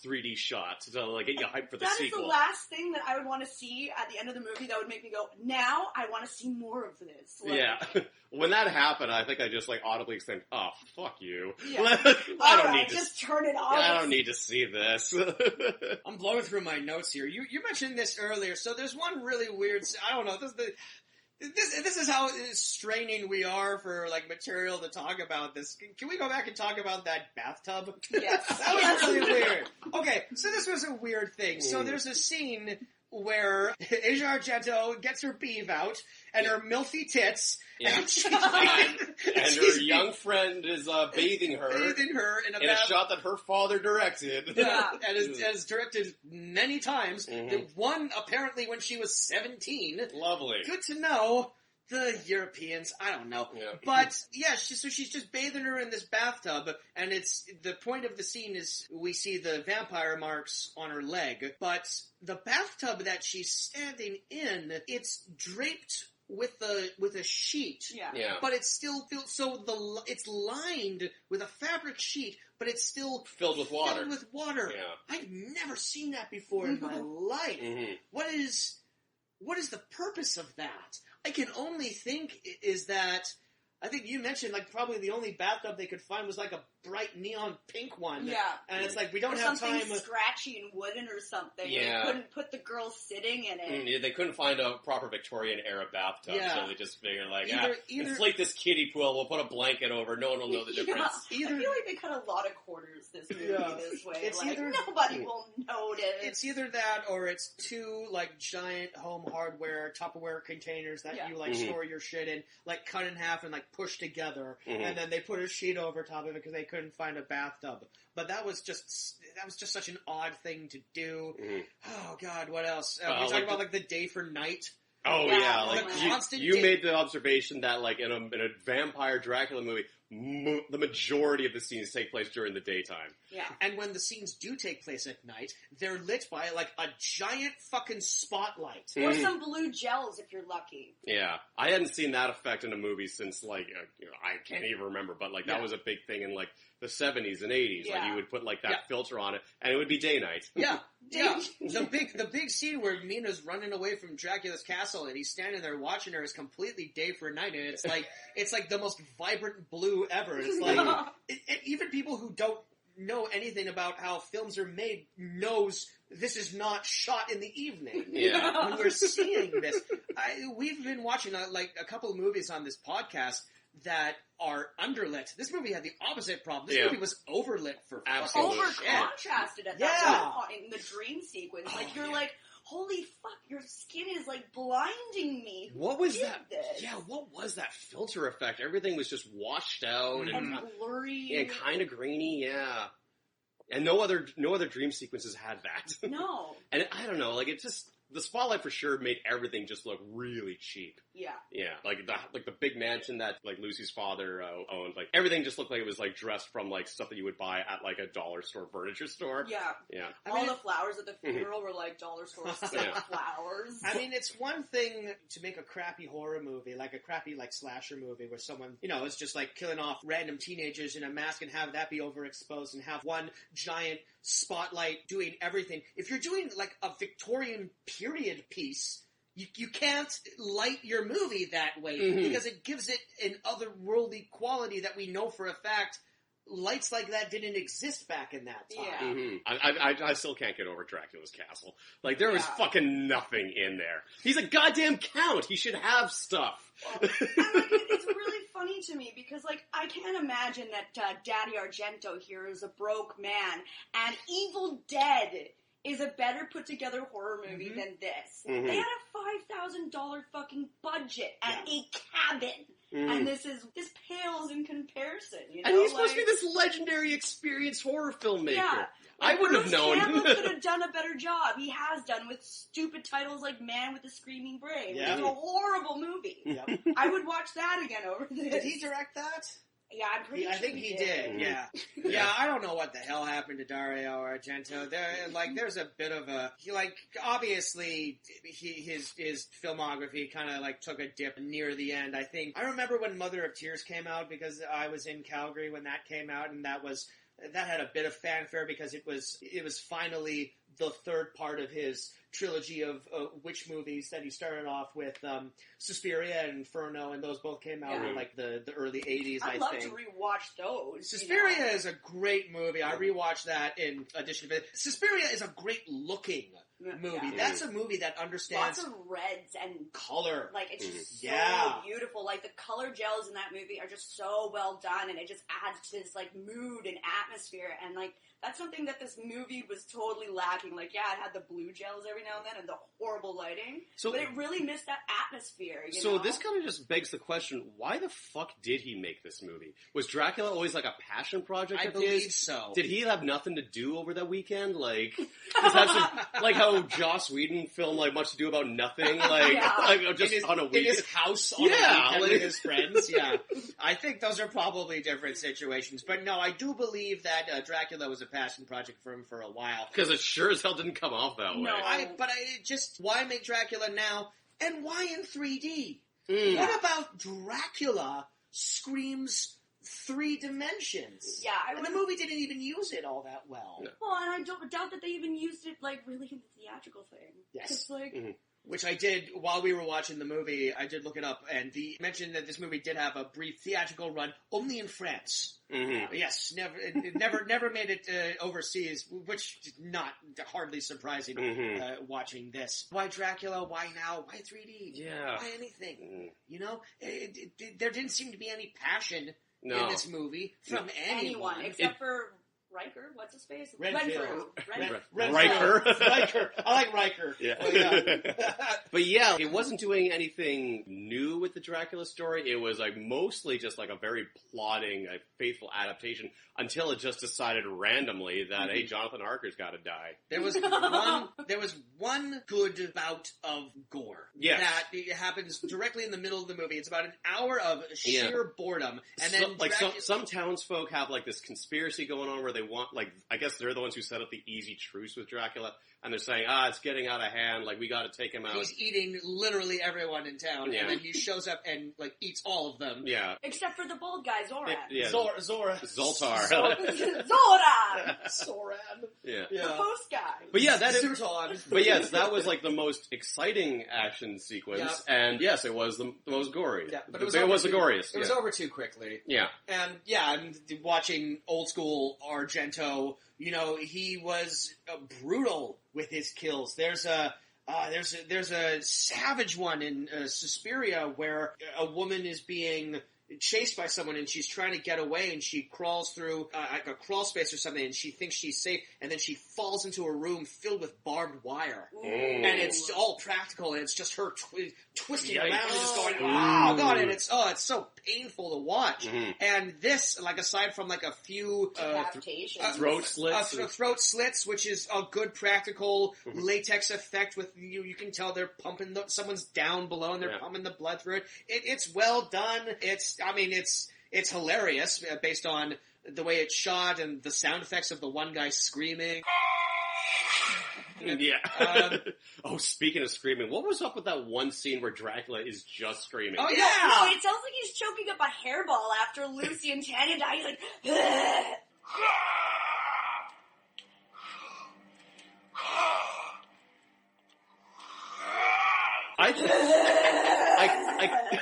S2: 3D shot to, like, get you hyped for the sequel.
S3: That is the last thing that I would want to see at the end of the movie that would make me go, now I want to see more of this. Like,
S2: yeah. When that happened, I think I just, like, audibly exclaimed, oh, fuck you.
S3: Yeah.
S2: I don't need to...
S3: just turn it off.
S2: I don't need to see this.
S1: I'm blowing through my notes here. You mentioned this earlier, so there's one really weird... I don't know, this is how straining we are for, like, material to talk about this. Can we go back and talk about that bathtub?
S3: Yes.
S1: That was really weird. Okay, so this was a weird thing. So there's a scene where Asia Argento gets her beeve out, and her milfy tits, and
S2: her young friend is bathing her
S1: in
S2: a shot that her father directed.
S1: Yeah, and is directed many times. One apparently when she was 17.
S2: Lovely.
S1: Good to know. The Europeans, I don't know. Yeah. But, yeah, so she's just bathing her in this bathtub, and the point of the scene is we see the vampire marks on her leg, but the bathtub that she's standing in, it's draped with a sheet.
S3: Yeah.
S1: But it's still it's lined with a fabric sheet, but it's still
S2: filled with water.
S1: Yeah. I've never seen that before in my life. What is the purpose of that? I can only think is that, I think you mentioned, like, probably the only bathtub they could find was, like, a bright neon pink one.
S3: Yeah.
S1: And it's like, we don't have time.
S3: Something scratchy and wooden or something.
S2: Yeah.
S3: They couldn't put the girl sitting in it.
S2: They couldn't find a proper Victorian-era bathtub, so they just figured, like,
S1: either
S2: inflate this kiddie pool, we'll put a blanket over, no one will know the difference.
S3: I feel like they cut a lot of quarters this movie this way.
S1: It's
S3: like,
S1: either,
S3: nobody will notice.
S1: It's either that, or it's two, like, giant home hardware, Tupperware containers that you, like, store your shit in, like, cut in half and, like, push together, and then they put a sheet over top of it because they couldn't couldn't find a bathtub. But that was just such an odd thing to do. Mm-hmm. Oh God, what else? We talking about like the day for night.
S2: Oh yeah,
S1: like
S2: you made the observation that like in a vampire Dracula movie, the majority of the scenes take place during the daytime.
S3: Yeah.
S1: And when the scenes do take place at night, they're lit by like a giant fucking spotlight.
S3: Or some blue gels if you're lucky.
S2: Yeah. I hadn't seen that effect in a movie since like, I can't even remember, but like that was a big thing in like the 70s and 80s.
S3: Yeah.
S2: Like you would put like that filter on it and it would be day night.
S1: Yeah. Yeah. The big scene where Mina's running away from Dracula's castle and he's standing there watching her is completely day for night, and it's like the most vibrant blue ever. It's like even people who don't know anything about how films are made knows this is not shot in the evening.
S2: Yeah.
S1: When you're seeing this, we've been watching like a couple of movies on this podcast that are underlit. This movie had the opposite problem. This movie was overlit for
S2: absolutely
S3: over-contrasted at that point in the dream sequence. Like you're like, holy fuck, your skin is like blinding me.
S2: What was that? This? Yeah, what was that filter effect? Everything was just washed out
S3: and blurry
S2: and kind of grainy. Yeah, and no other dream sequences had that.
S3: No,
S2: and I don't know, like it just. The spotlight for sure made everything just look really cheap.
S3: Yeah.
S2: Yeah, like the big mansion that like Lucy's father owned, like everything just looked like it was like dressed from like stuff that you would buy at like a dollar store furniture store.
S3: Yeah.
S2: Yeah.
S3: All the flowers at the funeral were like dollar store flowers.
S1: I mean, it's one thing to make a crappy horror movie, like a crappy like slasher movie where someone, is just like killing off random teenagers in a mask and have that be overexposed and have one giant spotlight doing everything. If you're doing like a Victorian period piece, you can't light your movie that way because it gives it an otherworldly quality that we know for a fact lights like that didn't exist back in that time.
S3: Yeah.
S2: Mm-hmm. I still can't get over Dracula's castle. Like, there was fucking nothing in there. He's a goddamn count. He should have stuff.
S3: Well, it's really funny to me because, like, I can't imagine that Daddy Argento here is a broke man and Evil Dead is a better put together horror movie than this. They had a $5,000 fucking budget and a cabin. And this pales in comparison,
S2: And he's supposed to be this legendary, experienced horror filmmaker. Yeah. I wouldn't have known.
S3: Campbell could have done a better job. He has done with stupid titles like Man with a Screaming Brain. Yeah. It's a horrible movie. Yep. I would watch that again over this.
S1: Did he direct that?
S3: Yeah, I'm pretty sure
S1: I think he did. Yeah. Yeah, I don't know what the hell happened to Dario Argento. There's a bit of a, obviously, his filmography kind of, like, took a dip near the end, I think. I remember when Mother of Tears came out because I was in Calgary when that came out, and that had a bit of fanfare because it was finally the third part of his trilogy of witch movies that he started off with. Suspiria and Inferno, and those both came out in like the early 80s, I think.
S3: I'd love to rewatch those.
S1: Suspiria is a great movie. I rewatched that in addition to it. Suspiria is a great looking movie. Yeah. That's a movie that understands
S3: lots of reds and
S1: color.
S3: Like, it's just so beautiful. Like, the color gels in that movie are just so well done, and it just adds to this, like, mood and atmosphere, and, like, that's something that this movie was totally lacking. Like, yeah, it had the blue gels every now and then and the horrible lighting, but it really missed that atmosphere, you know?
S2: This kind of just begs the question, why the fuck did he make this movie? Was Dracula always like a passion project
S1: I
S2: of
S1: believe
S2: his?
S1: So.
S2: Did he have nothing to do over the weekend? Like, just have some, like how Joss Whedon filmed like Much to Do About Nothing, like, like just on a weekend.
S1: In his house on a weekend with his friends, I think those are probably different situations, but no, I do believe that Dracula was a passion project for him for a while.
S2: Because it sure as hell didn't come off that way.
S1: Why make Dracula now? And why in 3D? What about Dracula screams 3 dimensions?
S3: Yeah.
S1: And the movie didn't even use it all that well.
S2: No.
S3: Well, and I don't doubt that they even used it, like, really in the theatrical thing.
S1: Yes.
S3: It's like...
S1: Which I did, while we were watching the movie, I did look it up, and mentioned that this movie did have a brief theatrical run, only in France. Yes, never made it overseas, which is not hardly surprising watching this. Why Dracula? Why now? Why 3D?
S2: Yeah.
S1: Why anything? You know? There didn't seem to be any passion in this movie from anyone.
S3: Except for Riker? What's his face?
S8: Renfield.
S2: Riker.
S8: I like Riker.
S2: Yeah.
S8: Well, yeah.
S2: But yeah, it wasn't doing anything new with the Dracula story. It was like mostly just like a very plotting, faithful adaptation until it just decided randomly that, hey, Jonathan Harker's got to die.
S8: There was one good bout of gore.
S2: Yes.
S8: That it happens directly in the middle of the movie. It's about an hour of sheer boredom. And then
S2: some townsfolk have like this conspiracy going on where they want, like, I guess they're the ones who set up the easy truce with Dracula. And they're saying, it's getting out of hand, like, we gotta take him out.
S8: He's eating literally everyone in town,
S2: Yeah.
S8: and then he shows up and, like, eats all of them.
S2: Yeah.
S3: Except for the bald guy, Zoran.
S8: Zora.
S2: Zoltar.
S3: Zoran!
S8: Soran.
S2: Yeah.
S3: The host guy.
S2: But yeah, that is...
S8: Zerton.
S2: But yes, that was like the most exciting action sequence,
S8: Yep.
S2: and yes, it was the most gory.
S8: Yeah, but
S2: it was the goriest.
S8: It was over too quickly.
S2: Yeah.
S8: And yeah, I'm watching old school Argento. You know, he was brutal with his kills. There's a savage one in Suspiria where a woman is being chased by someone and she's trying to get away and she crawls through like a crawl space or something and she thinks she's safe and then she falls into a room filled with barbed wire. And it's all practical and it's just her twisting around and just going, oh god, and it's so painful to watch. And this, like, aside from like a few
S2: throat slits,
S8: throat slits, which is a good practical latex effect with you can tell they're pumping someone's down below and they're pumping the blood through it. It's well done. It's hilarious based on the way it's shot and the sound effects of the one guy screaming.
S2: Yeah. Speaking of screaming, what was up with that one scene where Dracula is just screaming?
S8: Oh, yeah!
S3: No, it sounds like he's choking up a hairball after Lucy and Tanya die. He's like,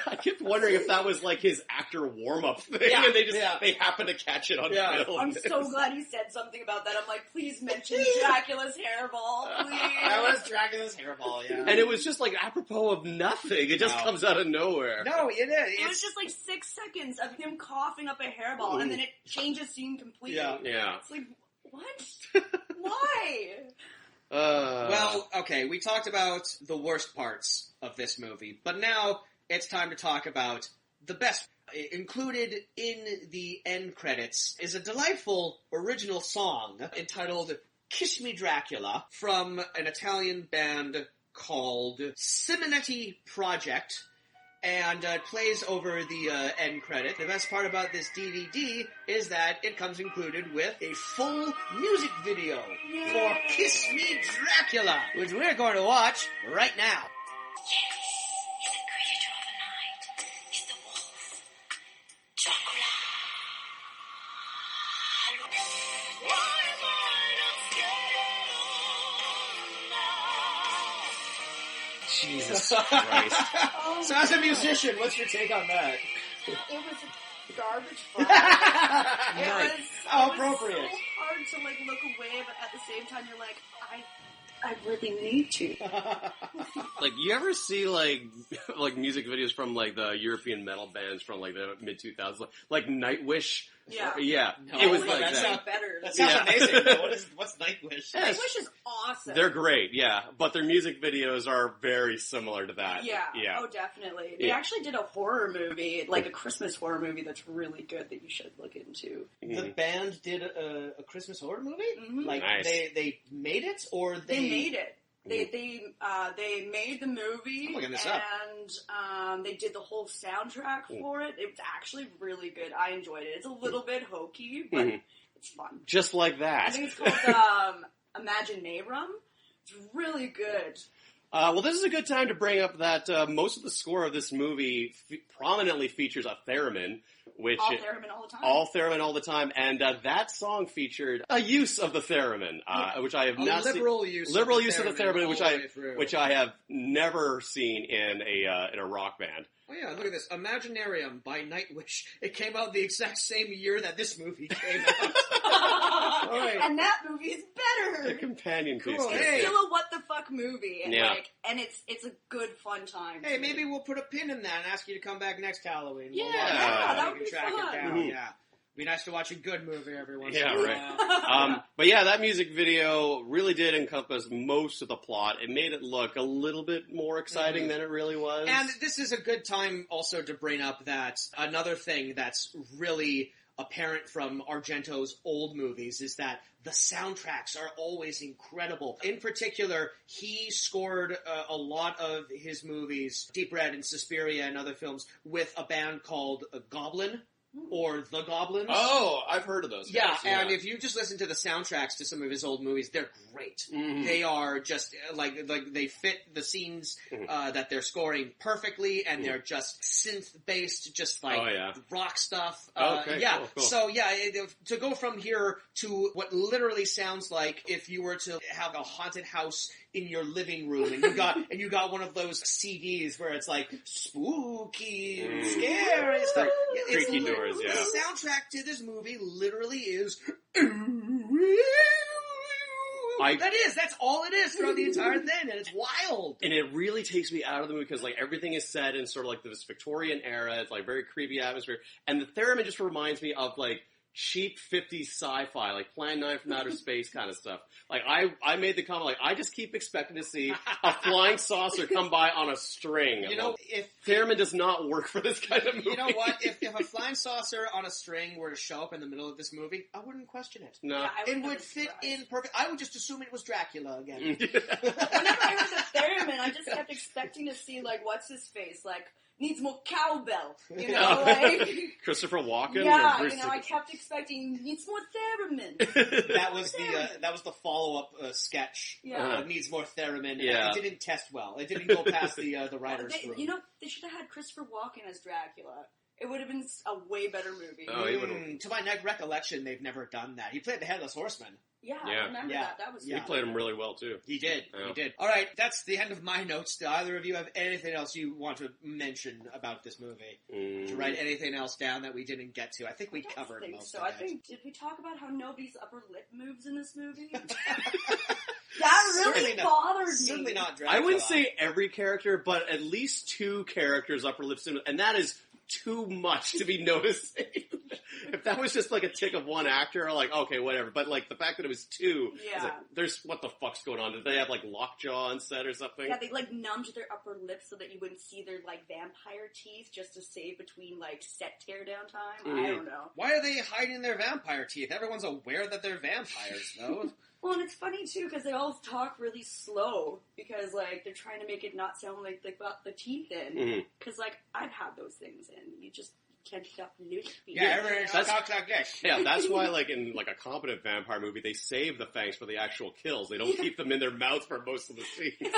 S2: I kept wondering if that was like his actor warm-up thing, and they happened to catch it on film.
S3: I'm so glad you said something about that. I'm like, please mention Dracula's hairball, please.
S8: That was Dracula's hairball, yeah.
S2: And it was just like apropos of nothing. It just comes out of nowhere.
S8: No, it is.
S3: It was just like 6 seconds of him coughing up a hairball, and then it changes scene completely.
S2: Yeah.
S3: It's like, what? Why?
S8: Well, okay, we talked about the worst parts of this movie, but now it's time to talk about the best. Included in the end credits is a delightful original song entitled Kiss Me Dracula from an Italian band called Simonetti Project, and it plays over the end credit. The best part about this DVD is that it comes included with a full music video for Kiss Me Dracula, which we're going to watch right now.
S9: Yes, he's the creator of the night. He's the wolf. Dracula. Why am I not scared now?
S2: Jesus Christ.
S8: So as a musician, what's your take on that?
S3: It was a garbage fire. It was
S8: appropriate.
S3: so hard to like look away, but at the same time you're like, I really need to.
S2: Like, you ever see like music videos from like the European metal bands from like the mid 2000s, like Nightwish?
S3: Yeah.
S2: No, it was like
S3: that.
S2: that.
S3: Better.
S8: That sounds amazing. What's Nightwish?
S2: Yes.
S3: Nightwish is awesome.
S2: They're great, but their music videos are very similar to that.
S3: Yeah. Oh, definitely. They actually did a horror movie, like a Christmas horror movie that's really good that you should look into.
S8: The band did a Christmas horror movie?
S3: Mm-hmm.
S8: Like,
S2: nice.
S8: they made it, or
S3: they made it. They made the movie, and they did the whole soundtrack for it. It was actually really good. I enjoyed it. It's a little bit hokey, but it's fun.
S2: Just like that.
S3: I think it's called Imaginarum. It's really good.
S2: Well, this is a good time to bring up that most of the score of this movie prominently features a theremin, which
S3: all theremin all the time.
S2: All theremin all the time, and that song feared a use of the theremin, which I have not
S8: liberal
S2: seen.
S8: Use
S2: liberal
S8: of the
S2: use of the theremin,
S8: theremin,
S2: which I have never seen in a rock band.
S8: Oh yeah, look at this. Imaginarium by Nightwish. It came out the exact same year that this movie came out.
S3: Right. And that movie is better.
S2: The companion piece.
S8: Cool.
S3: It's
S8: Hey.
S3: still a what the fuck movie. And
S2: Yeah.
S3: and it's a good fun time.
S8: Hey, maybe we'll put a pin in that and ask you to come back next Halloween.
S2: Yeah.
S3: Yeah, that would
S8: we
S3: be
S8: can track
S3: fun.
S8: it down.
S2: Mhm.
S8: Yeah. Be nice to watch a good movie every once
S2: Yeah,
S8: in a while.
S2: right. But yeah, that music video really did encompass most of the plot. It made it look a little bit more exciting than it really was.
S8: And this is a good time also to bring up that another thing that's really apparent from Argento's old movies is that the soundtracks are always incredible. In particular, he scored a lot of his movies, Deep Red and Suspiria and other films, with a band called Goblin. Or The Goblins.
S2: Oh, I've heard of those guys.
S8: Yeah, and if you just listen to the soundtracks to some of his old movies, they're great. They are just, like they fit the scenes that they're scoring perfectly, and they're just synth-based, just like rock stuff.
S2: Okay, cool.
S8: So to go from here to what literally sounds like if you were to have a haunted house in your living room, and you got one of those CDs where it's like spooky and scary stuff.
S2: Creaky doors, yeah.
S8: The soundtrack to this movie literally is. That's all it is throughout the entire thing, and it's wild.
S2: And it really takes me out of the movie because, like, everything is set in sort of like this Victorian era. It's like very creepy atmosphere, and the theremin just reminds me of like cheap 50s sci-fi, like Plan 9 from Outer Space kind of stuff. Like, I made the comment, like, I just keep expecting to see a flying saucer come by on a string.
S8: You know, if
S2: theremin does not work for this kind of movie.
S8: You know what? If a flying saucer on a string were to show up in the middle of this movie, I wouldn't question it.
S2: No.
S3: Yeah,
S8: it would fit in perfect. I would just assume it was Dracula again.
S3: Whenever I heard the theremin, I just kept expecting to see, like, what's his face? Like, needs more cowbell, you know, like...
S2: Christopher Walken?
S3: Yeah, you know, I kept expecting, needs more theremin.
S8: That was the follow-up sketch.
S3: Yeah.
S8: Needs more theremin.
S2: Yeah.
S8: It didn't test well. It didn't go past the writer's room.
S3: You know, they should have had Christopher Walken as Dracula. It would have been a way better movie.
S2: Oh, he would've...
S8: To my recollection, they've never done that. He played the Headless Horseman.
S3: Yeah, I remember that. That was
S2: He played him really well, too.
S8: He did. All right, that's the end of my notes. Do either of you have anything else you want to mention about this movie? Did you write anything else down that we didn't get to? I think we covered most of it.
S3: Did we talk about how nobody's upper lip moves in this movie? That really bothered me.
S8: Certainly not Dracula.
S2: I wouldn't say every character, but at least two characters' upper lips, and that is too much to be noticing. If that was just like a tick of one actor, like, okay, whatever. But like the fact that it was two, like, there's, what the fuck's going on? Did they have like lockjaw on set or something?
S3: Yeah, they like numbed their upper lips so that you wouldn't see their like vampire teeth just to save between like set teardown time. I don't know.
S8: Why are they hiding their vampire teeth? Everyone's aware that they're vampires, though.
S3: Well, and it's funny too because they all talk really slow because like they're trying to make it not sound like they got the teeth in. Because like I've had those things in. You just can't stop lisping.
S8: Yeah, everyone talks like this.
S2: Yeah, that's why like in like a competent vampire movie, they save the fangs for the actual kills. They don't keep them in their mouth for most of the scenes.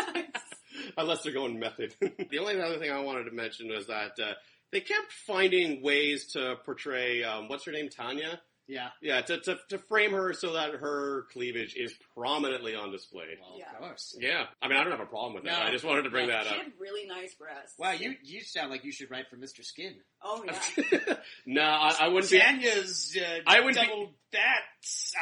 S2: Unless they're going method. The only other thing I wanted to mention was that they kept finding ways to portray, what's her name, Tanya?
S8: Yeah.
S2: Yeah, to frame her so that her cleavage is prominently on display.
S8: Well, of course.
S2: Yeah. I mean, I don't have a problem with that. I just wanted to bring that up.
S3: She had really nice breasts.
S8: Wow, you sound like you should write for Mr. Skin.
S3: Oh, yeah.
S2: No, I wouldn't be...
S8: Tanya's
S2: I wouldn't
S8: double that. This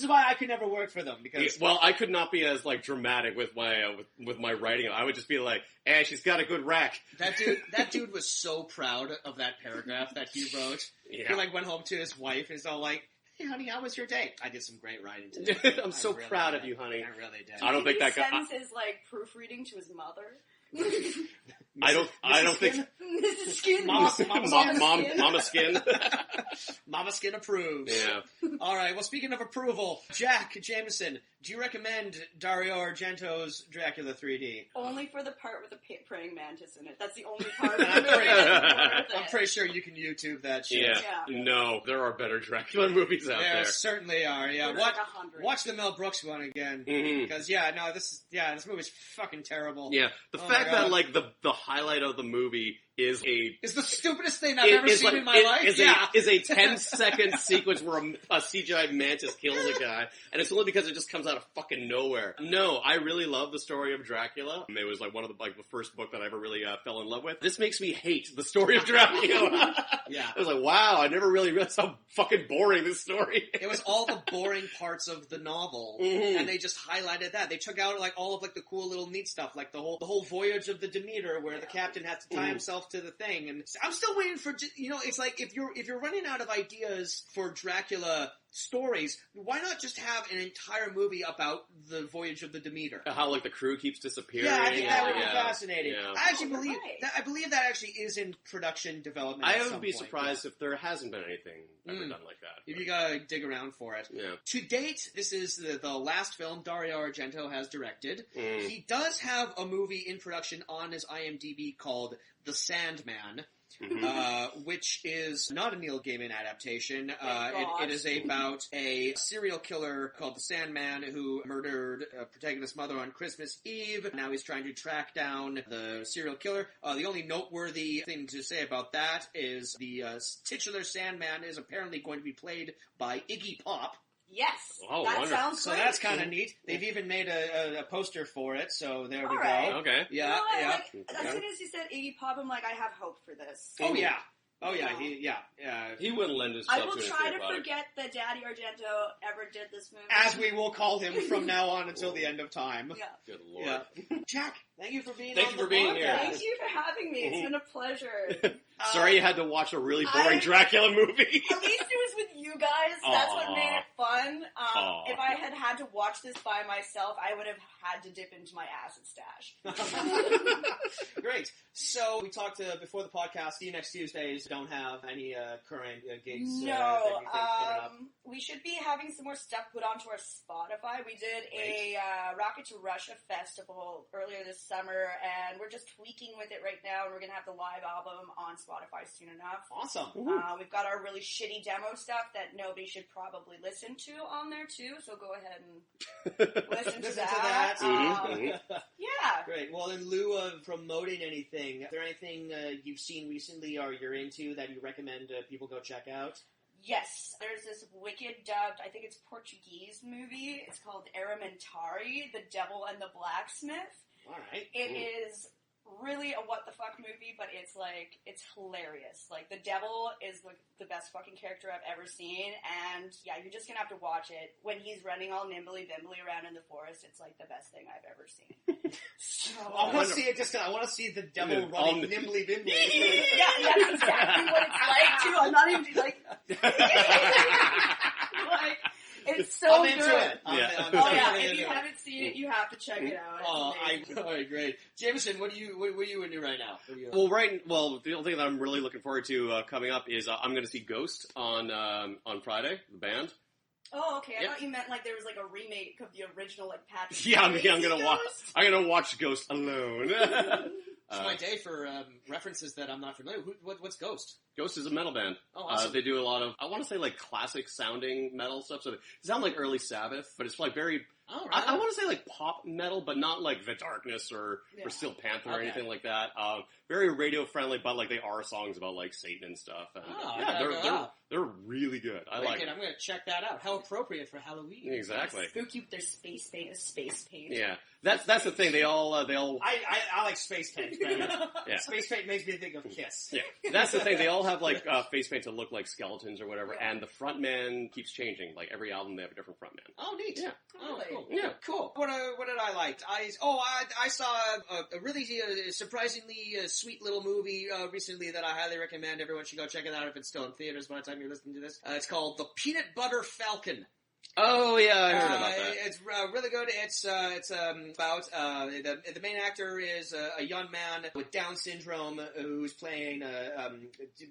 S8: is why I could never work for them because
S2: I could not be as like dramatic with my writing. I would just be like, she's got a good rack.
S8: That dude was so proud of that paragraph that he wrote.
S2: Yeah.
S8: He like went home to his wife and he's all like, "Hey, honey, how was your day? I did some great writing today.
S2: I'm so really proud of you, honey.
S8: I really did.
S2: I don't think that guy
S3: sends his like proofreading to his mother.
S2: I don't think
S3: Mrs. Skin.
S2: Mama Skin.
S8: Mama Skin approves.
S2: Yeah.
S8: All right. Well, speaking of approval, Jack Jameson, do you recommend Dario Argento's Dracula 3D?
S3: Only for the part with the praying mantis in it. That's the only part of the movie.
S8: I'm pretty sure you can YouTube that shit.
S2: Yeah. No, there are better Dracula movies out there.
S8: There certainly are. Yeah. Watch the Mel Brooks one again. Because this movie's fucking terrible.
S2: Yeah. The fact that like the highlight of the movie is
S8: the stupidest thing I've ever seen in my life.
S2: Is a 10-second sequence where a CGI mantis kills a guy, and it's only because it just comes out of fucking nowhere. No, I really love the story of Dracula. It was like one of the first book that I ever really fell in love with. This makes me hate the story of Dracula.
S8: Yeah,
S2: I was like, wow, I never really realized how fucking boring this story is.
S8: It was all the boring parts of the novel, and they just highlighted that. They took out like all of like the cool little neat stuff, like the whole voyage of the Demeter, where the captain has to tie himself to the thing, and I'm still waiting for, it's like if you're running out of ideas for Dracula stories, why not just have an entire movie about the voyage of the Demeter?
S2: How like the crew keeps disappearing.
S8: Yeah, I think that would be fascinating.
S2: Yeah.
S8: I actually believe that actually is in production development.
S2: I would be surprised if there hasn't been anything ever done like that.
S8: If you gotta dig around for it.
S2: Yeah.
S8: To date, this is the last film Dario Argento has directed. He does have a movie in production on his IMDb called The Sandman. Which is not a Neil Gaiman adaptation. It is about a serial killer called the Sandman who murdered a protagonist's mother on Christmas Eve. Now he's trying to track down the serial killer. The only noteworthy thing to say about that is the titular Sandman is apparently going to be played by Iggy Pop.
S3: Yes,
S2: oh,
S3: that
S2: wonderful.
S3: sounds
S8: So
S3: great.
S8: that's kind of neat. They've even made a poster for it, so there we
S3: right.
S8: go.
S2: Okay.
S8: Yeah,
S3: You know,
S8: yeah.
S3: as soon as you said Iggy Pop, I'm like, I have hope for this.
S8: Oh yeah. Oh yeah,
S3: Yeah.
S2: He wouldn't lend himself
S3: I will
S2: to a
S3: try to
S2: product.
S3: forget that Daddy Argento ever did this movie.
S8: As we will call him from now on until the end of time.
S3: Yeah.
S2: Good lord.
S8: Yeah. Jack, thank you for being
S2: Thank
S8: on
S2: you
S8: the
S2: for being
S8: podcast.
S2: here.
S3: Thank you for having me. It's been a pleasure.
S2: Sorry you had to watch a really boring Dracula movie.
S3: At least it was with you guys. That's what made it fun.
S2: Aw.
S3: If I had to watch this by myself, I would have had to dip into my acid stash.
S8: Great. So we talked before the podcast. See you next Tuesdays. Don't have any current gigs.
S3: No,
S8: that you think coming up.
S3: we should be having some more stuff put onto our Spotify. We did a Rocket to Russia festival earlier this summer, and we're just tweaking with it right now, and we're going to have the live album on Spotify soon enough.
S8: Awesome.
S3: We've got our really shitty demo stuff that nobody should probably listen to on there, too, so go ahead and listen to that. Yeah.
S8: Great. Well, in lieu of promoting anything, is there anything you've seen recently or you're into that you recommend people go check out?
S3: Yes, there's this wicked dubbed, I think it's Portuguese movie. It's called Aramentari, The Devil and the Blacksmith.
S8: All right.
S3: It is really a what the fuck movie, but it's hilarious. Like, the devil is the best fucking character I've ever seen, and yeah, you're just gonna have to watch it. When he's running all nimbly-bimbly around in the forest, it's like the best thing I've ever seen. So,
S8: I want to see it. I want to see the devil running nimbly-bimbly.
S3: yeah, that's exactly what it's like, too. I'm not even, like, it's so
S8: I'm
S3: good.
S8: into it.
S3: If you haven't seen it, you have to check it out.
S8: All right, great. Jameson, what are you into right now?
S2: Well, the only thing that I'm really looking forward to coming up is I'm going to see Ghost on Friday, the band.
S3: Oh, okay. I thought you meant like there was like a remake of the original like Patrick.
S2: Yeah, I'm
S3: Swayze
S2: gonna watch.
S3: Ghost?
S2: I'm gonna watch Ghost alone.
S8: It's my day for references that I'm not familiar with. What's Ghost?
S2: Ghost is a metal band.
S8: Oh, awesome.
S2: They do a lot of, I want to say like classic sounding metal stuff. So they sound like early Sabbath, but it's like very, I want to say like pop metal, but not like The Darkness or Steel Panther or anything like that. Very radio friendly, but like they are songs about like Satan and stuff. And, they're really good. I like it.
S8: I'm going to check that out. How appropriate for Halloween.
S2: Exactly.
S3: Spooky with their space paint.
S2: Yeah. That's the thing. They all.
S8: I like space paint.
S2: Yeah.
S8: Space paint makes me think of Kiss.
S2: Yeah. That's the thing. They all have like face paint to look like skeletons or whatever, and the frontman keeps changing. Like every album, they have a different frontman.
S8: Oh, neat.
S2: Yeah.
S8: Oh, cool.
S2: Yeah.
S8: Cool. What did I like? I saw a really surprisingly sweet little movie recently that I highly recommend. Everyone should go check it out if it's still in theaters by the time you're listening to this. It's called The Peanut Butter Falcon.
S2: Oh yeah, I heard about that.
S8: It's really good. It's about the main actor is a young man with Down syndrome who's playing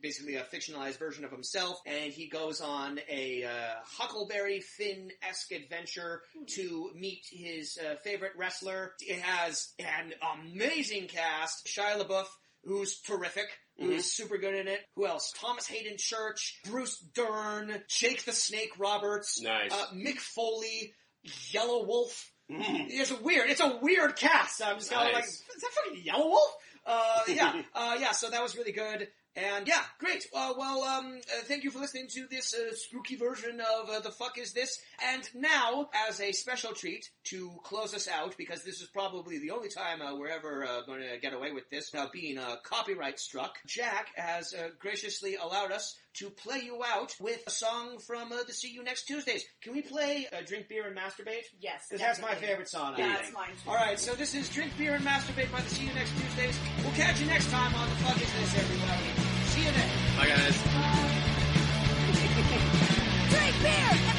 S8: basically a fictionalized version of himself, and he goes on a Huckleberry Finn-esque adventure to meet his favorite wrestler. It has an amazing cast. Shia LaBeouf, who's terrific. Who's super good in it. Who else? Thomas Hayden Church, Bruce Dern, Jake the Snake Roberts,
S2: nice.
S8: Mick Foley, Yellow Wolf. It's a weird cast. I'm just kind of like, is that fucking Yellow Wolf? So that was really good. And yeah, great. Thank you for listening to this spooky version of The Fuck Is This? And now, as a special treat to close us out, because this is probably the only time we're ever going to get away with this being copyright struck, Jack has graciously allowed us to play you out with a song from the See You Next Tuesdays. Can we play Drink Beer and Masturbate?
S3: Yes,
S8: because that's my
S3: definitely.
S8: favorite song.
S3: That's mine too.
S8: All right, so this is Drink Beer and Masturbate by the See You Next Tuesdays. We'll catch you next time on The Fuck Is This, everybody. See you then.
S2: Bye, guys.
S3: Drink beer